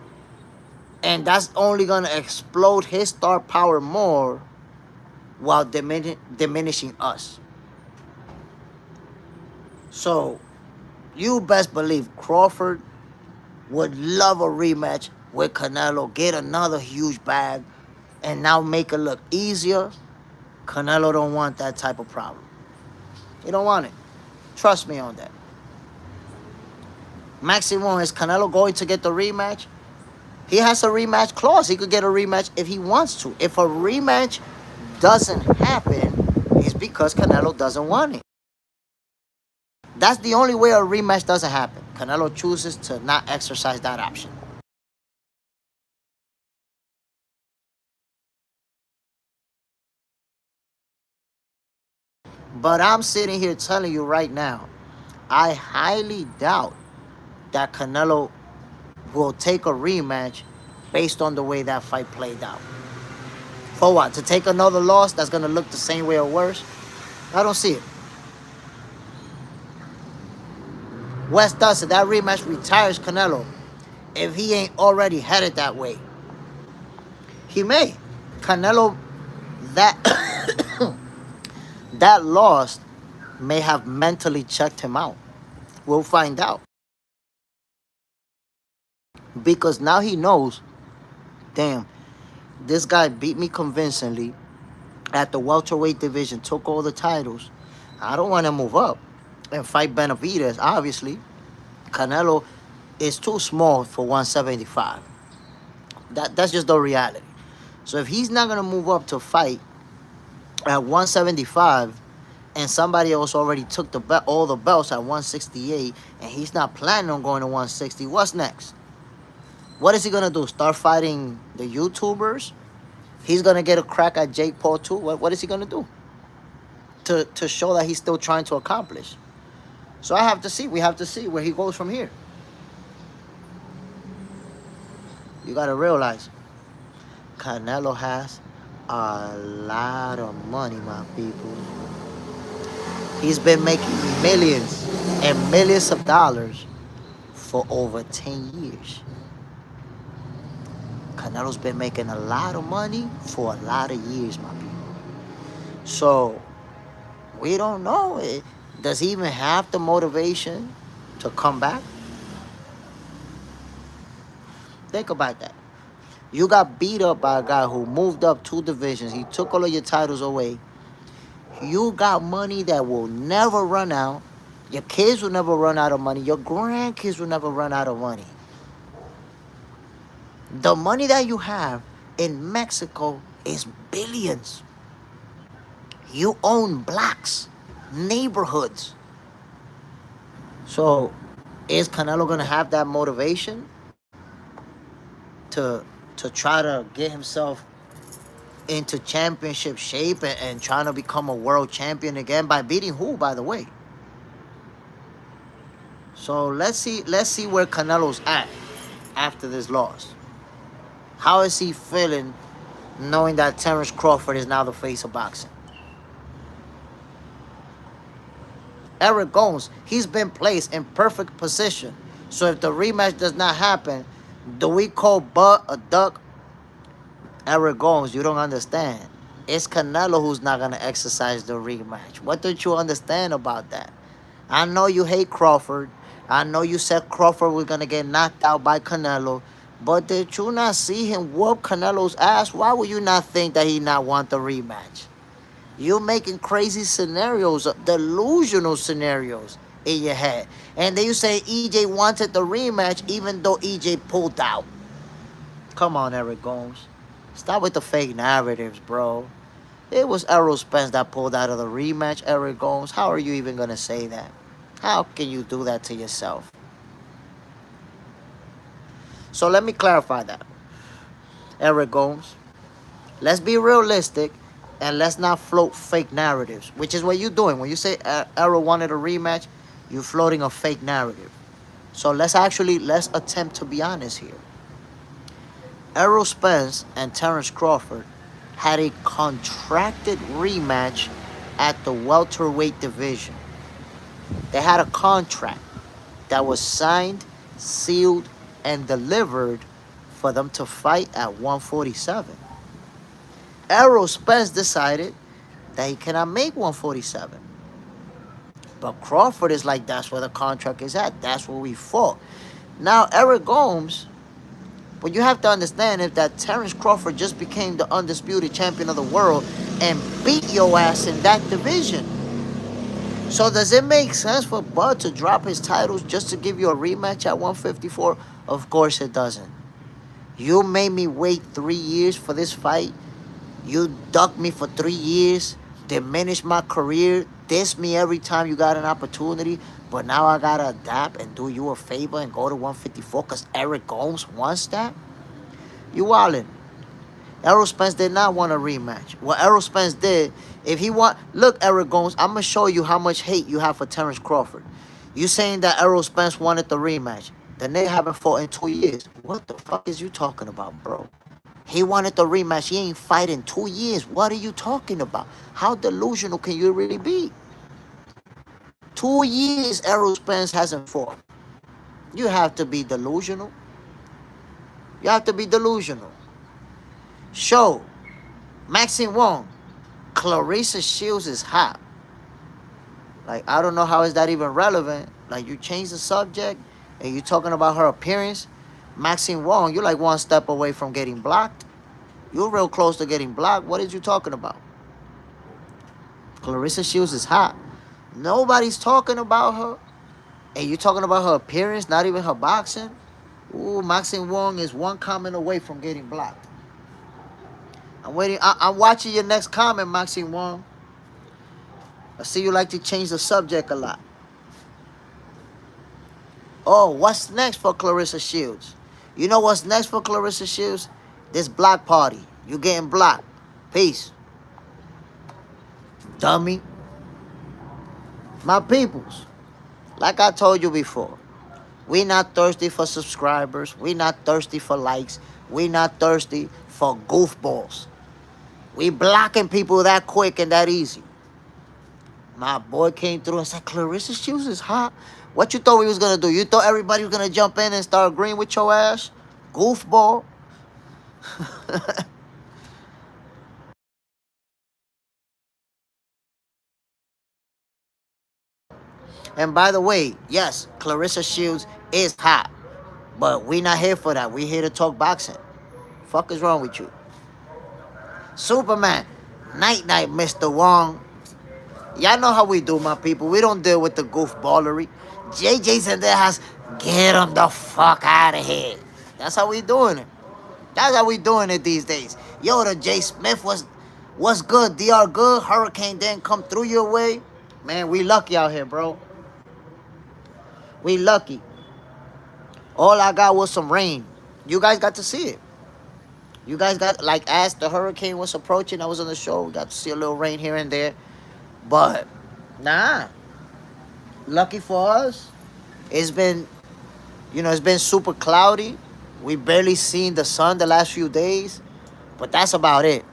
and that's only going to explode his star power more while diminishing us. So, you best believe Crawford would love a rematch with Canelo, get another huge bag, and now make it look easier. Canelo don't want that type of problem. He don't want it. Trust me on that. Maximum, is Canelo going to get the rematch? He has a rematch clause. He could get a rematch if he wants to. If a rematch doesn't happen, it's because Canelo doesn't want it. That's the only way a rematch doesn't happen. Canelo chooses to not exercise that option. But I'm sitting here telling you right now, I highly doubt that Canelo will take a rematch based on the way that fight played out. For what? To take another loss that's going to look the same way or worse? I don't see it. West does it. That rematch retires Canelo if he ain't already headed that way. He may. Canelo, that that loss may have mentally checked him out. We'll find out. Because now he knows, damn, this guy beat me convincingly at the welterweight division, took all the titles. I don't want to move up and fight Benavidez, obviously. Canelo is too small for 175. That's just the reality. So if he's not going to move up to fight at 175 and somebody else already took all the belts at 168 and he's not planning on going to 160, what's next? What is he going to do? Start fighting the YouTubers? He's going to get a crack at Jake Paul too? What is he going to do to show that he's still trying to accomplish? So I have to see. We have to see where he goes from here. You got to realize, Canelo has a lot of money, my people. He's been making millions and millions of dollars for over 10 years. Canelo's been making a lot of money for a lot of years, my people. So, we don't know. Does he even have the motivation to come back? Think about that. You got beat up by a guy who moved up 2 divisions. He took all of your titles away. You got money that will never run out. Your kids will never run out of money. Your grandkids will never run out of money. The money that you have in Mexico is billions. You own blocks, neighborhoods. So, is Canelo going to have that motivation to try to get himself into championship shape and trying to become a world champion again by beating who, by the way? So let's see where Canelo's at after this loss. How is he feeling knowing that Terence Crawford is now the face of boxing? Eric Gomes, he's been placed in perfect position. So if the rematch does not happen, do we call Bud a duck? Eric Gomes, you don't understand. It's Canelo who's not going to exercise the rematch. What don't you understand about that? I know you hate Crawford. I know you said Crawford was gonna get knocked out by Canelo, but did you not see him whoop Canelo's ass? Why would you not think that he not want the rematch? You're making crazy scenarios, delusional scenarios in your head. And then you say EJ wanted the rematch even though EJ pulled out. Come on, Eric Gomes. Stop with the fake narratives, bro. It was Errol Spence that pulled out of the rematch, Eric Gomes. How are you even going to say that? How can you do that to yourself? So let me clarify that. Eric Gomes, let's be realistic and let's not float fake narratives, which is what you're doing. When you say Errol wanted a rematch, you're floating a fake narrative. So let's attempt to be honest here. Errol Spence and Terence Crawford had a contracted rematch at the welterweight division. They had a contract that was signed, sealed, and delivered for them to fight at 147. Errol Spence decided that he cannot make 147. But Crawford is like, that's where the contract is at. That's where we fought. Now, Eric Gomes, what you have to understand is that Terence Crawford just became the undisputed champion of the world and beat your ass in that division. So does it make sense for Bud to drop his titles just to give you a rematch at 154? Of course it doesn't. You made me wait 3 years for this fight. You ducked me for 3 years, diminished my career, dissed me every time you got an opportunity, but now I gotta adapt and do you a favor and go to 154 because Eric Gomes wants that? You wildin'. Errol Spence did not want a rematch. What Errol Spence did, if he want... Look, Eric Gomes, I'm going to show you how much hate you have for Terence Crawford. You saying that Errol Spence wanted the rematch. The nigga haven't fought in 2 years. What the fuck is you talking about, bro? He wanted the rematch. He ain't fight in 2 years. What are you talking about? How delusional can you really be? 2 years Errol Spence hasn't fought. You have to be delusional. You have to be delusional. Show. Maxine Wong. Clarissa Shields is hot. Like, I don't know how is that even relevant. Like, you change the subject and you're talking about her appearance. Maxine Wong, you're like one step away from getting blocked. You're real close to getting blocked. What is you talking about? Clarissa Shields is hot. Nobody's talking about her. And you're talking about her appearance, not even her boxing. Ooh, Maxine Wong is one comment away from getting blocked. I'm waiting. I'm watching your next comment, Maxine Wong. I see you like to change the subject a lot. Oh, what's next for Clarissa Shields? You know what's next for Clarissa Shields? This block party. You getting blocked. Peace. Dummy. My peoples, like I told you before, we not thirsty for subscribers. We not thirsty for likes. We not thirsty for goofballs. We blocking people that quick and that easy. My boy came through and said, Clarissa Shields is hot. What you thought we was going to do? You thought everybody was going to jump in and start agreeing with your ass? Goofball. And by the way, yes, Clarissa Shields is hot. But we not here for that. We here to talk boxing. Fuck is wrong with you? Superman. Night night, Mr. Wong. Y'all know how we do, my people. We don't deal with the goofballery. JJ's in their house. Get him the fuck out of here. That's how we doing it. That's how we doing it these days. Yo, the JSmiff was good. DR good. Hurricane didn't come through your way. Man, we lucky out here, bro. We lucky. All I got was some rain. You guys got to see it. You guys got, like, as the hurricane was approaching, I was on the show. We got to see a little rain here and there. But, nah. Lucky for us, it's been, it's been super cloudy. We barely seen the sun the last few days. But that's about it.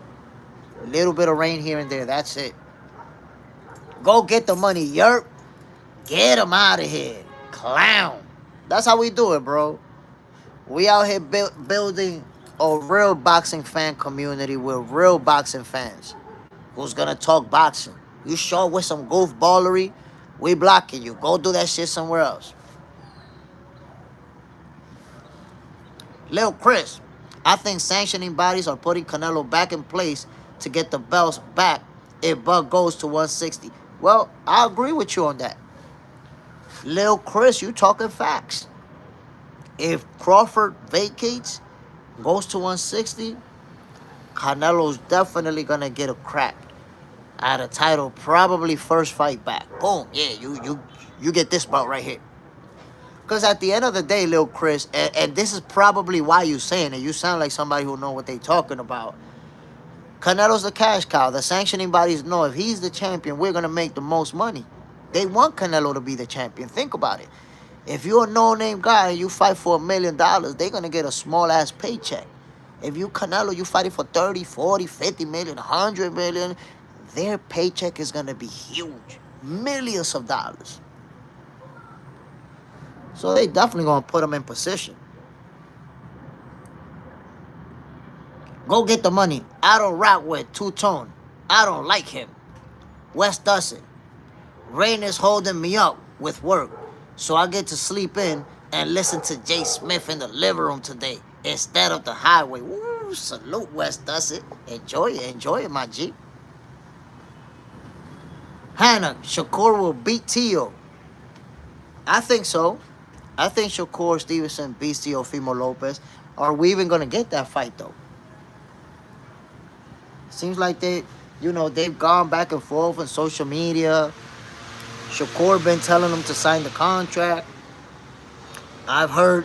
A little bit of rain here and there. That's it. Go get the money, yerp. Get him out of here. Clown. That's how we do it, bro. We out here building a real boxing fan community with real boxing fans who's gonna talk boxing. You show with some goofballery, we blocking you. Go do that shit somewhere else. Lil Chris, I think sanctioning bodies are putting Canelo back in place to get the belts back if Buck goes to 160. Well, I agree with you on that. Lil Chris, you talking facts. If Crawford vacates, goes to 160, Canelo's definitely gonna get a crack at a title, probably first fight back. Boom, yeah, you get this belt right here. Because at the end of the day, Lil Chris, and this is probably why you saying it, you sound like somebody who know what they talking about. Canelo's the cash cow. The sanctioning bodies know if he's the champion, we're going to make the most money. They want Canelo to be the champion. Think about it. If you're a no-name guy and you fight for $1 million, they're going to get a small-ass paycheck. If you Canelo, you fighting for 30, 40, 50 million, 100 million, their paycheck is going to be huge. Millions of dollars. So they definitely going to put him in position. Go get the money. I don't rock with two-tone. I don't like him. West doesn't. Rain is holding me up with work, so I get to sleep in and listen to JSmiff in the living room today instead of the highway. Woo, salute West does it. Enjoy it, my G. Hannah, Shakur will beat Tio. I think so. I think Shakur Stevenson beats Teofimo Lopez. Are we even going to get that fight, though? Seems like they've gone back and forth on social media. Shakur been telling them to sign the contract. I've read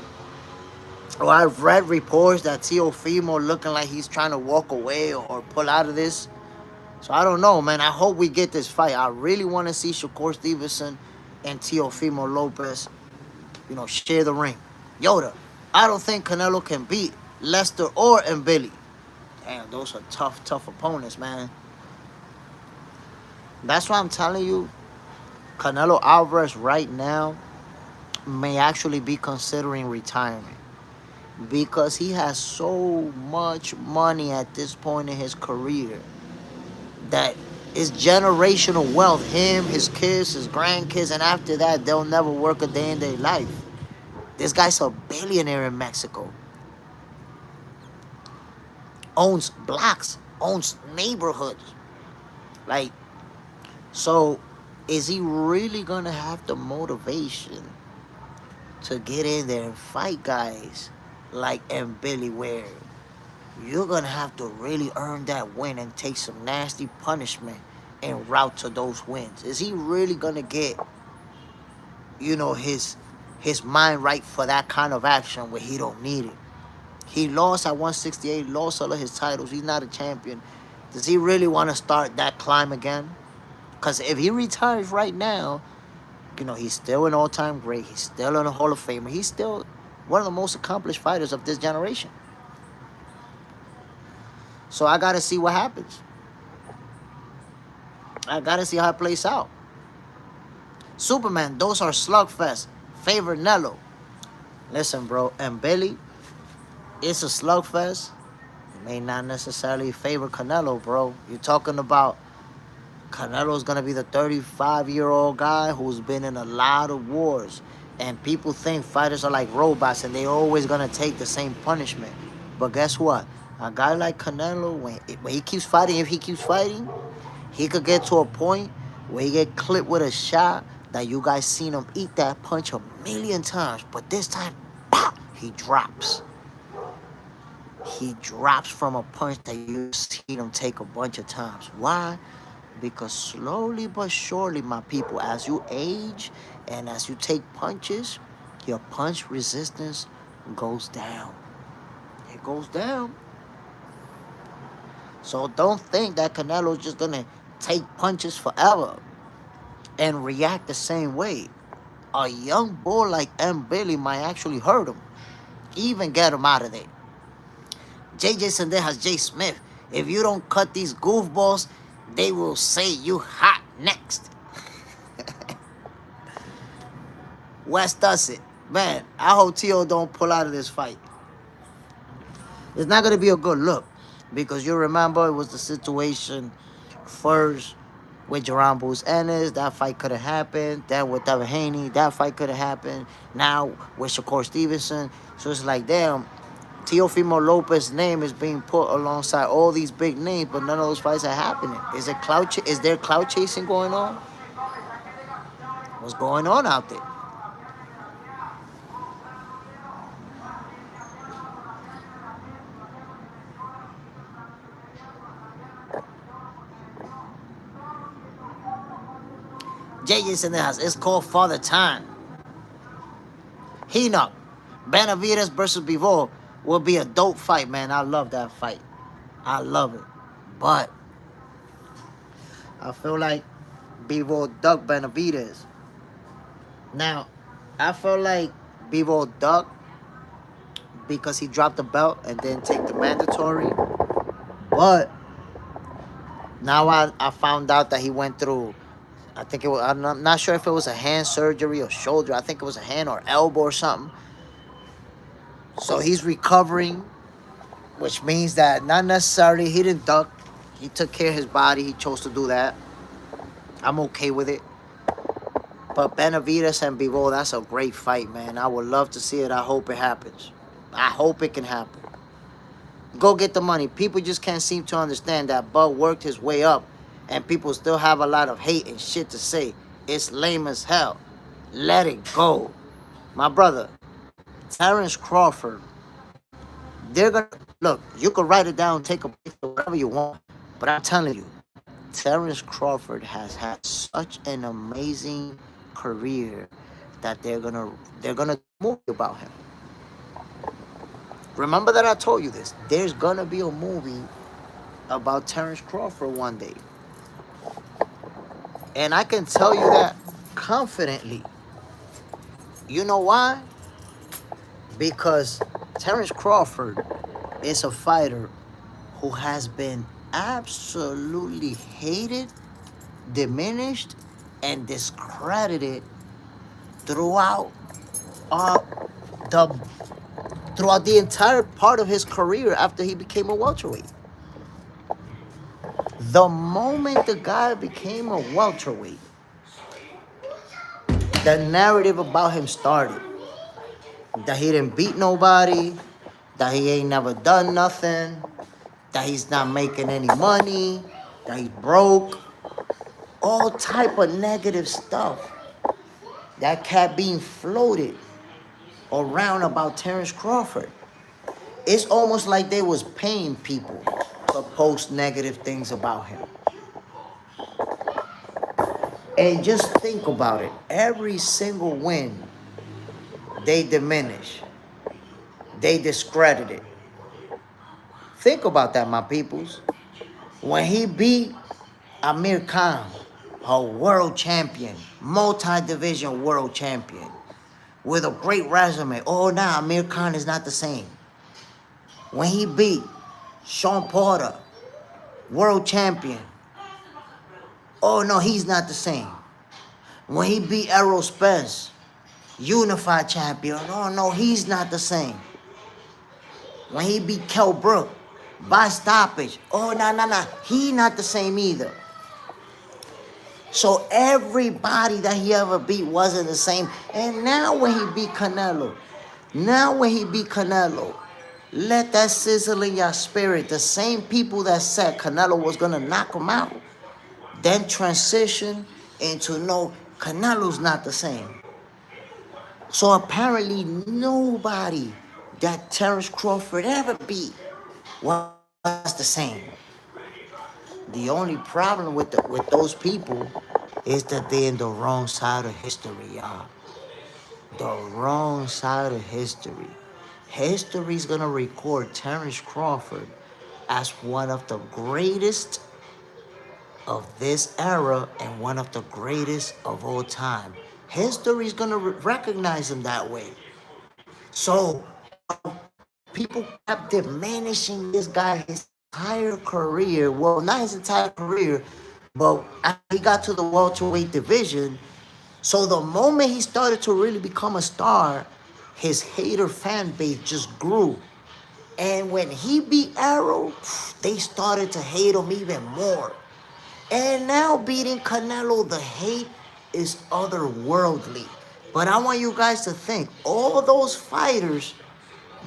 reports that Teofimo looking like he's trying to walk away or pull out of this. So I don't know, man. I hope we get this fight. I really want to see Shakur Stevenson and Teofimo Lopez, share the ring. Yoda, I don't think Canelo can beat Lester or Mbili. Damn, those are tough opponents, man. That's why I'm telling you, Canelo Alvarez right now may actually be considering retirement because he has so much money at this point in his career that it's generational wealth. Him, his kids, his grandkids, and after that, they'll never work a day in their life. This guy's a billionaire in Mexico. Owns blocks, owns neighborhoods. So is he really gonna have the motivation to get in there and fight guys like Mbili, where you're gonna have to really earn that win and take some nasty punishment en route to those wins? Is he really gonna get, his mind right for that kind of action where he don't need it? He lost at 168, lost all of his titles. He's not a champion. Does he really want to start that climb again? Because if he retires right now, he's still an all-time great. He's still in the Hall of Famer. He's still one of the most accomplished fighters of this generation. So I got to see what happens. I got to see how it plays out. Superman, those are slugfest. Favorite Nello. Listen, bro, and Billy, it's a slugfest. It may not necessarily favor Canelo, bro. You're talking about Canelo's going to be the 35-year-old guy who's been in a lot of wars. And people think fighters are like robots and they're always going to take the same punishment. But guess what? A guy like Canelo, when he keeps fighting, if he keeps fighting, he could get to a point where he get clipped with a shot that you guys seen him eat that punch 1,000,000 times. But this time, pop, he drops. He drops from a punch that you've seen him take a bunch of times. Why? Because slowly but surely, my people, as you age and as you take punches, your punch resistance goes down. It goes down. So don't think that Canelo's just going to take punches forever and react the same way. A young bull like Mbili might actually hurt him, even get him out of there. JJ Sendejas, JSmiff, if you don't cut these goofballs, they will say you hot next. West does it. Man, I hope Tio don't pull out of this fight. It's not going to be a good look because you remember it was the situation first with Jerome Bruce Ennis. That fight could have happened. Then with Devin Haney, that fight could have happened. Now with Shakur Stevenson. So it's like, damn, Teofimo Lopez's name is being put alongside all these big names, but none of those fights are happening. Is there clout chasing going on? What's going on out there? JJ's in the house. It's called Father Time. Hinock, Benavides versus Bivol will be a dope fight, man. I love that fight. I love it. But I feel like Bivol ducked Benavides. Now, I feel like Bivol ducked because he dropped the belt and then take the mandatory. But now I found out that he went through, I think it was, I'm not sure if it was a hand surgery or shoulder. I think it was a hand or elbow or something. So he's recovering, which means that not necessarily he didn't duck. He took care of his body. He chose to do that. I'm okay with it. But Benavides and Bivol, that's a great fight, man. I would love to see it. I hope it happens. I hope it can happen. Go get the money. People just can't seem to understand that Bud worked his way up and people still have a lot of hate and shit to say. It's lame as hell. Let it go. My brother, Terrence Crawford, they're gonna, look, you can write it down, take a picture, whatever you want. But I'm telling you, Terrence Crawford has had such an amazing career that they're gonna movie about him. Remember that I told you this. There's gonna be a movie about Terrence Crawford one day. And I can tell you that confidently. You know why? Because Terrence Crawford is a fighter who has been absolutely hated, diminished, and discredited throughout the entire part of his career after he became a welterweight. The moment the guy became a welterweight, the narrative about him started. That he didn't beat nobody, that he ain't never done nothing, that he's not making any money, that he's broke. All type of negative stuff that kept being floated around about Terrence Crawford. It's almost like they was paying people to post negative things about him. And just think about it. Every single win, they diminish. They discredit it. Think about that, my peoples. When he beat Amir Khan, a world champion, multi-division world champion, with a great resume. Oh, nah, Amir Khan is not the same. When he beat Sean Porter, world champion. Oh, no, he's not the same. When he beat Errol Spence, unified champion. Oh, no, he's not the same. When he beat Kell Brook by stoppage. Oh, no, he not the same either. So everybody that he ever beat wasn't the same. And now when he beat Canelo, let that sizzle in your spirit. The same people that said Canelo was going to knock him out, then transition into no, Canelo's not the same. So apparently nobody that Terrence Crawford ever beat was the same. The only problem with those people is that they're in the wrong side of history, y'all. The wrong side of history. History's gonna record Terrence Crawford as one of the greatest of this era and one of the greatest of all time. History's gonna recognize him that way. So people kept diminishing this guy his entire career. Well, not his entire career, but he got to the welterweight division. So the moment he started to really become a star, his hater fan base just grew. And when he beat Arrow, they started to hate him even more. And now beating Canelo, the hate is otherworldly. But I want you guys to think, all those fighters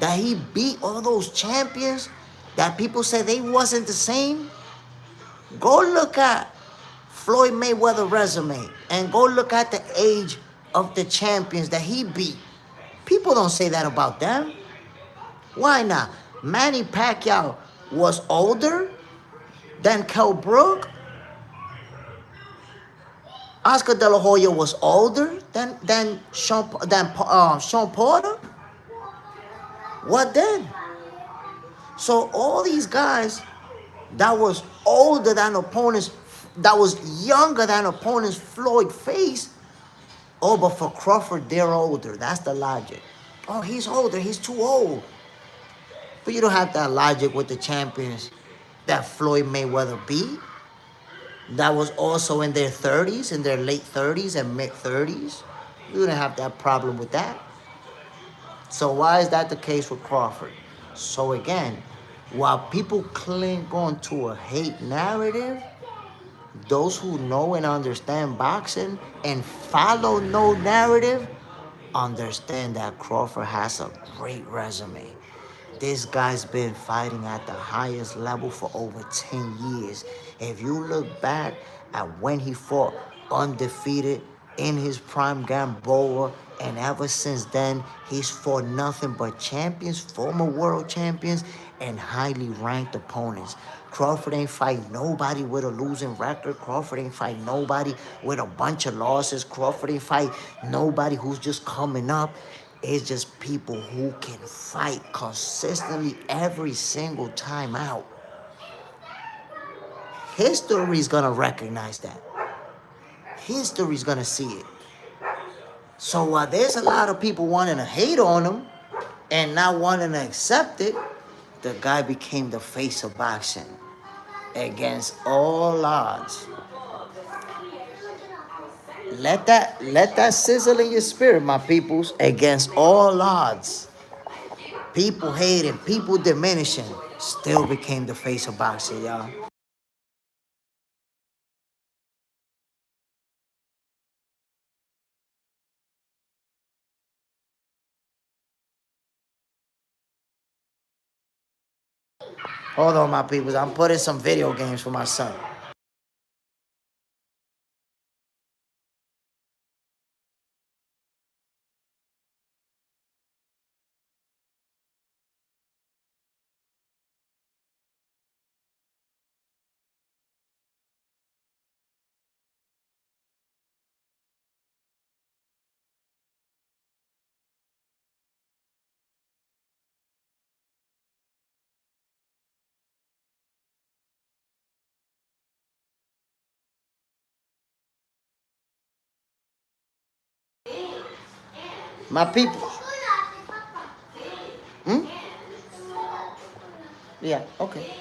that he beat all those champions that people said they wasn't the same. Go look at Floyd Mayweather resume and go look at the age of the champions that he beat. People don't say that about them. Why not? Manny Pacquiao was older than Kell Brook. Oscar De La Hoya was older than Sean Porter. What then? So all these guys that was older than opponents, that was younger than opponents Floyd faced. Oh, but for Crawford, they're older. That's the logic. Oh, he's older. He's too old. But you don't have that logic with the champions that Floyd Mayweather beat. That was also in their 30s, in their late 30s and mid 30s. You don't have that problem with that. So why is that the case with Crawford? So again, while people cling on to a hate narrative, those who know and understand boxing and follow no narrative understand that Crawford has a great resume. This guy's been fighting at the highest level for over 10 years. If you look back at when he fought undefeated in his prime Gamboa, and ever since then, he's fought nothing but champions, former world champions, and highly ranked opponents. Crawford ain't fight nobody with a losing record. Crawford ain't fight nobody with a bunch of losses. Crawford ain't fight nobody who's just coming up. It's just people who can fight consistently every single time out. History's gonna recognize that. History's gonna see it. So while there's a lot of people wanting to hate on him and not wanting to accept it, the guy became the face of boxing against all odds. Let that sizzle in your spirit, my peoples. Against all odds, people hating, people diminishing, still became the face of boxing, y'all. Hold on, my peoples. I'm putting some video games for my son. My people. Hmm? Yeah, okay.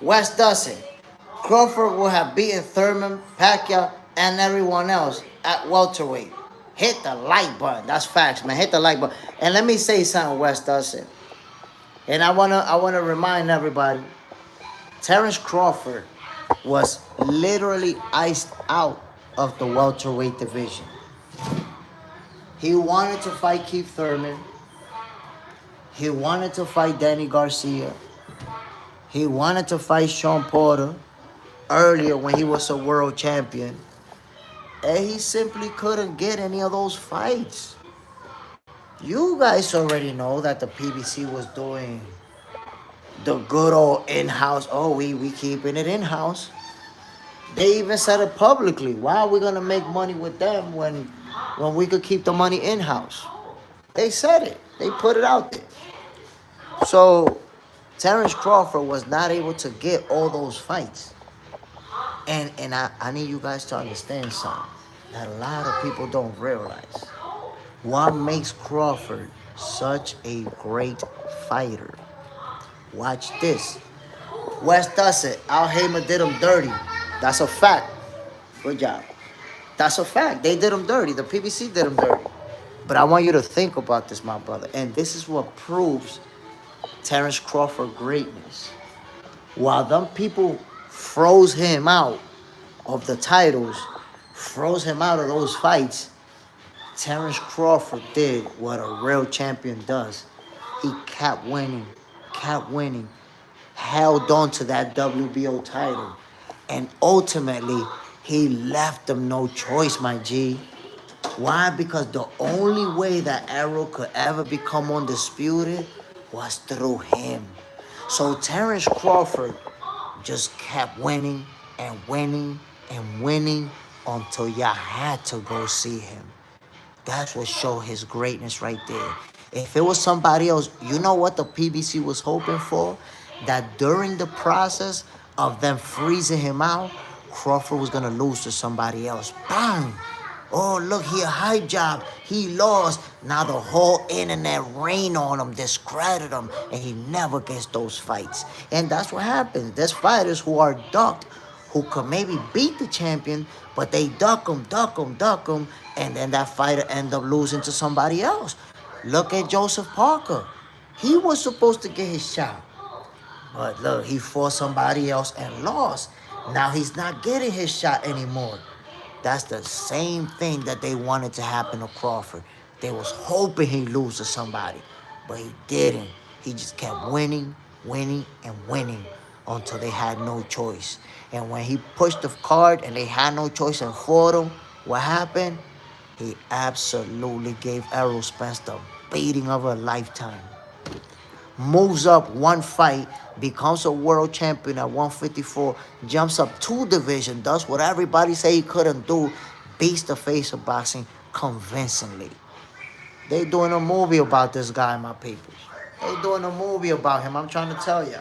Wes Dustin. Crawford will have beaten Thurman, Pacquiao, and everyone else at welterweight. Hit the like button. That's facts, man. Hit the like button. And let me say something, Wes Dustin. And I wanna remind everybody, Terrence Crawford was literally iced out of the welterweight division. He wanted to fight Keith Thurman. He wanted to fight Danny Garcia. He wanted to fight Sean Porter earlier when he was a world champion. And he simply couldn't get any of those fights. You guys already know that the PBC was doing the good old in-house. Oh, we keeping it in-house. They even said it publicly. Why are we gonna make money with them when we could keep the money in-house? They said it. They put it out there. So Terrence Crawford was not able to get all those fights. And I need you guys to understand something that a lot of people don't realize. What makes Crawford such a great fighter? Watch this. Wes Dustin, Al Heyman did him dirty. That's a fact. Good job. That's a fact. They did him dirty. The PBC did him dirty. But I want you to think about this, my brother. And this is what proves Terrence Crawford greatness. While them people froze him out of the titles, froze him out of those fights, Terrence Crawford did what a real champion does. He kept winning, held on to that WBO title, and ultimately, he left them no choice, my G. Why? Because the only way that Errol could ever become undisputed was through him. So Terrence Crawford just kept winning and winning and winning until y'all had to go see him. That's what showed his greatness right there. If it was somebody else, you know what the PBC was hoping for? That during the process of them freezing him out, Crawford was gonna lose to somebody else. Bang! Oh, look, he a hype job. He lost. Now the whole internet rain on him, discredit him, and he never gets those fights. And that's what happens. There's fighters who are ducked, who could maybe beat the champion, but they duck him, and then that fighter end up losing to somebody else. Look at Joseph Parker. He was supposed to get his shot, but look, he fought somebody else and lost. Now he's not getting his shot anymore. That's the same thing that they wanted to happen to Crawford. They was hoping he'd lose to somebody, but he didn't. He just kept winning until they had no choice. And when he pushed the card and they had no choice and fought him, what happened? He absolutely gave Errol Spence the beating of a lifetime. Moves up one fight, becomes a world champion at 154, jumps up 2 divisions, does what everybody say he couldn't do, beats the face of boxing convincingly. They doing a movie about this guy, my people. They doing a movie about him, I'm trying to tell you.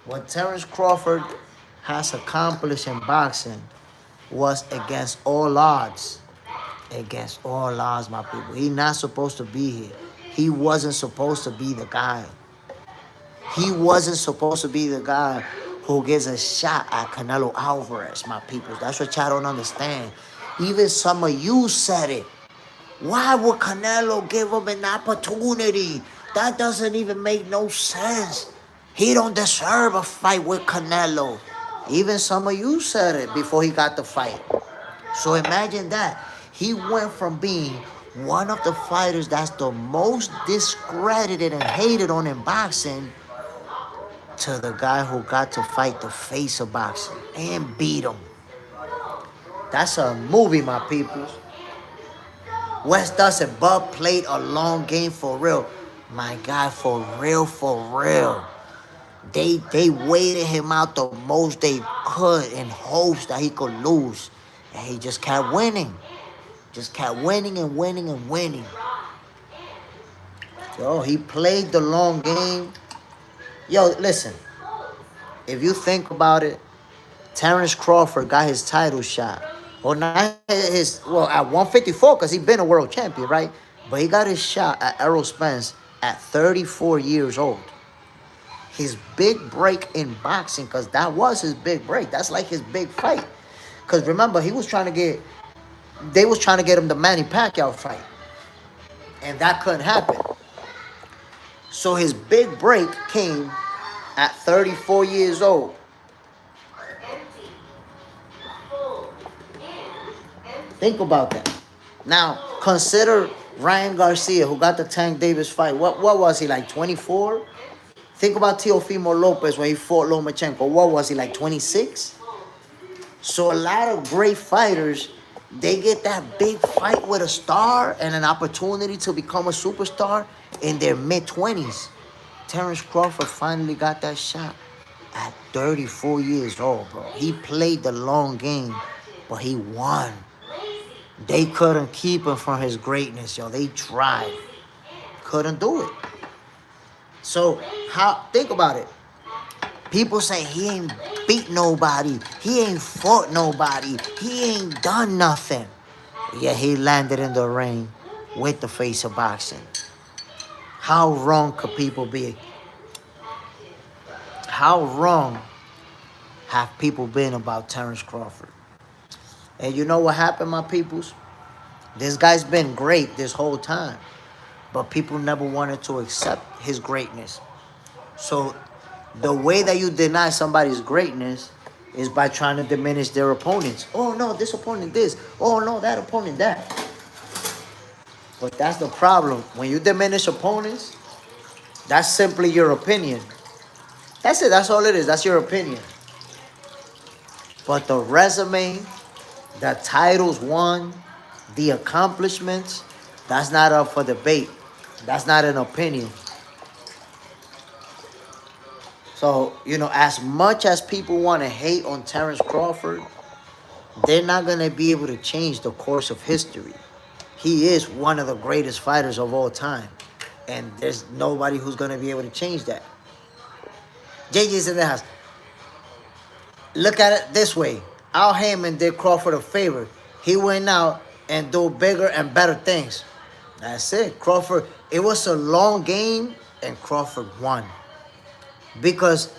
What Terrence Crawford has accomplished in boxing was against all odds. Against all odds, my people. He's not supposed to be here. He wasn't supposed to be the guy. He wasn't supposed to be the guy who gives a shot at Canelo Alvarez, my people. That's what y'all don't understand. Even some of you said it. Why would Canelo give him an opportunity? That doesn't even make no sense. He don't deserve a fight with Canelo. Even some of you said it before he got the fight. So imagine that. He went from being one of the fighters that's the most discredited and hated on in boxing to the guy who got to fight the face of boxing and beat him. That's a movie, my peoples. Wes Dustin, Bub played a long game for real. My guy, for real. They waited him out the most they could in hopes that he could lose. And he just kept winning. Just kept winning and winning. Yo, he played the long game. Yo, listen. If you think about it, Terrence Crawford got his title shot. Well, not his, well, at 154, because he's been a world champion, right? But he got his shot at Errol Spence at 34 years old. His big break in boxing, because that was his big break. That's like his big fight. Because remember, they was trying to get him the Manny Pacquiao fight. And that couldn't happen. So his big break came at 34 years old. Think about that. Now, consider Ryan Garcia, who got the Tank Davis fight. What was he, like 24? Think about Teofimo Lopez when he fought Lomachenko. What was he, like 26? So a lot of great fighters, they get that big fight with a star and an opportunity to become a superstar in their mid-20s. Terrence Crawford finally got that shot at 34 years old, bro. He played the long game, but he won. They couldn't keep him from his greatness, yo. They tried. Couldn't do it. So, think about it. People say he ain't beat nobody. He ain't fought nobody. He ain't done nothing. Yeah, he landed in the ring with the face of boxing. How wrong could people be? How wrong have people been about Terrence Crawford? And you know what happened, my peoples? This guy's been great this whole time. But people never wanted to accept his greatness. So the way that you deny somebody's greatness is by trying to diminish their opponents. Oh, no, this opponent this. Oh, no, that opponent that. But that's the problem. When you diminish opponents, that's simply your opinion. That's it. That's all it is. That's your opinion. But the resume, the titles won, the accomplishments, that's not up for debate. That's not an opinion. So, as much as people want to hate on Terrence Crawford, they're not going to be able to change the course of history. He is one of the greatest fighters of all time. And there's nobody who's going to be able to change that. JJ's in the house. Look at it this way. Al Heyman did Crawford a favor. He went out and do bigger and better things. That's it. Crawford, it was a long game, and Crawford won. Because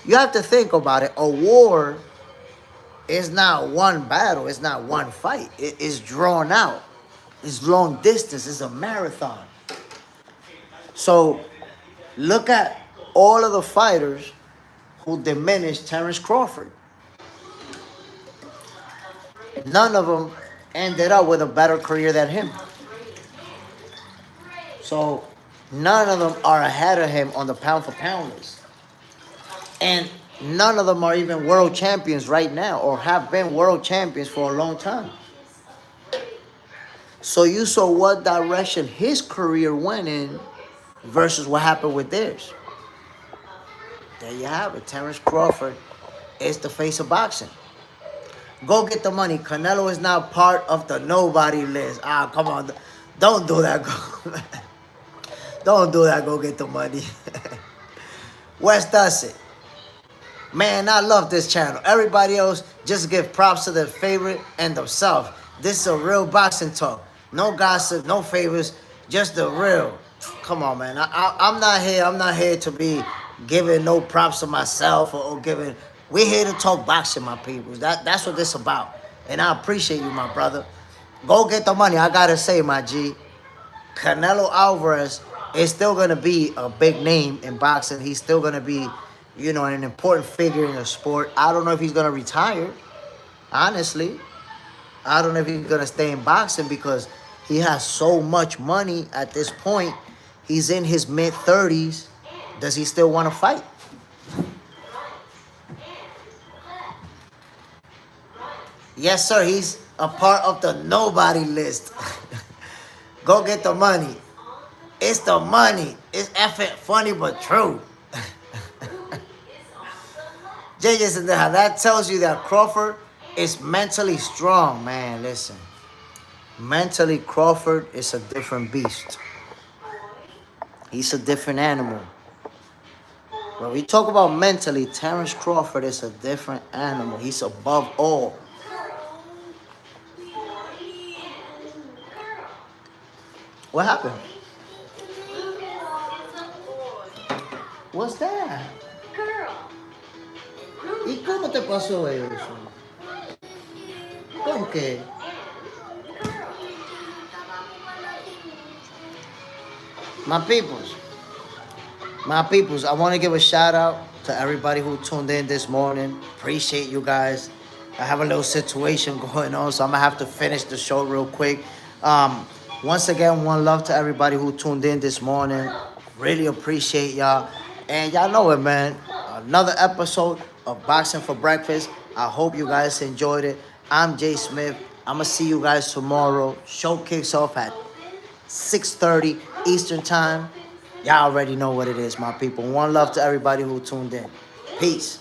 you have to think about it. A war is not one battle. It's not one fight. It is drawn out. It's long distance. It's a marathon. So look at all of the fighters who diminished Terrence Crawford. None of them ended up with a better career than him. So none of them are ahead of him on the pound for pound list. And none of them are even world champions right now or have been world champions for a long time. So you saw what direction his career went in versus what happened with theirs. There you have it. Terrence Crawford is the face of boxing. Go get the money. Canelo is now part of the nobody list. Ah, come on. Don't do that. Don't do that. Go get the money. Wes does it. Man, I love this channel. Everybody else just give props to their favorite and themselves. This is a real boxing talk. No gossip, no favors, just the real. Come on, man. I'm not here. I'm not here to be giving no props to myself or giving. We're here to talk boxing, my people. That's what this is about. And I appreciate you, my brother. Go get the money. I gotta say, my G, Canelo Alvarez is still gonna be a big name in boxing. He's still gonna be, an important figure in the sport. I don't know if he's gonna retire. Honestly, I don't know if he's gonna stay in boxing because he has so much money at this point. He's in his mid-30s. Does he still want to fight? Yes, sir. He's a part of the nobody list. Go get the money. It's the money. It's effing funny but true. JJ's in the house. That tells you that Crawford is mentally strong, man. Listen. Mentally, Crawford is a different beast. He's a different animal. When we talk about mentally, Terrence Crawford is a different animal. He's above all. What happened? What's that? ¿Y cómo te pasó eso? ¿Cómo que? My peoples, I want to give a shout out to everybody who tuned in this morning. Appreciate you guys. I have a little situation going on, so I'm going to have to finish the show real quick. Once again, one love to everybody who tuned in this morning. Really appreciate y'all. And y'all know it, man. Another episode of Boxing for Breakfast. I hope you guys enjoyed it. I'm JSmiff. I'm going to see you guys tomorrow. Show kicks off at 6:30 Eastern Time. Y'all already know what it is, my people. One love to everybody who tuned in. Peace.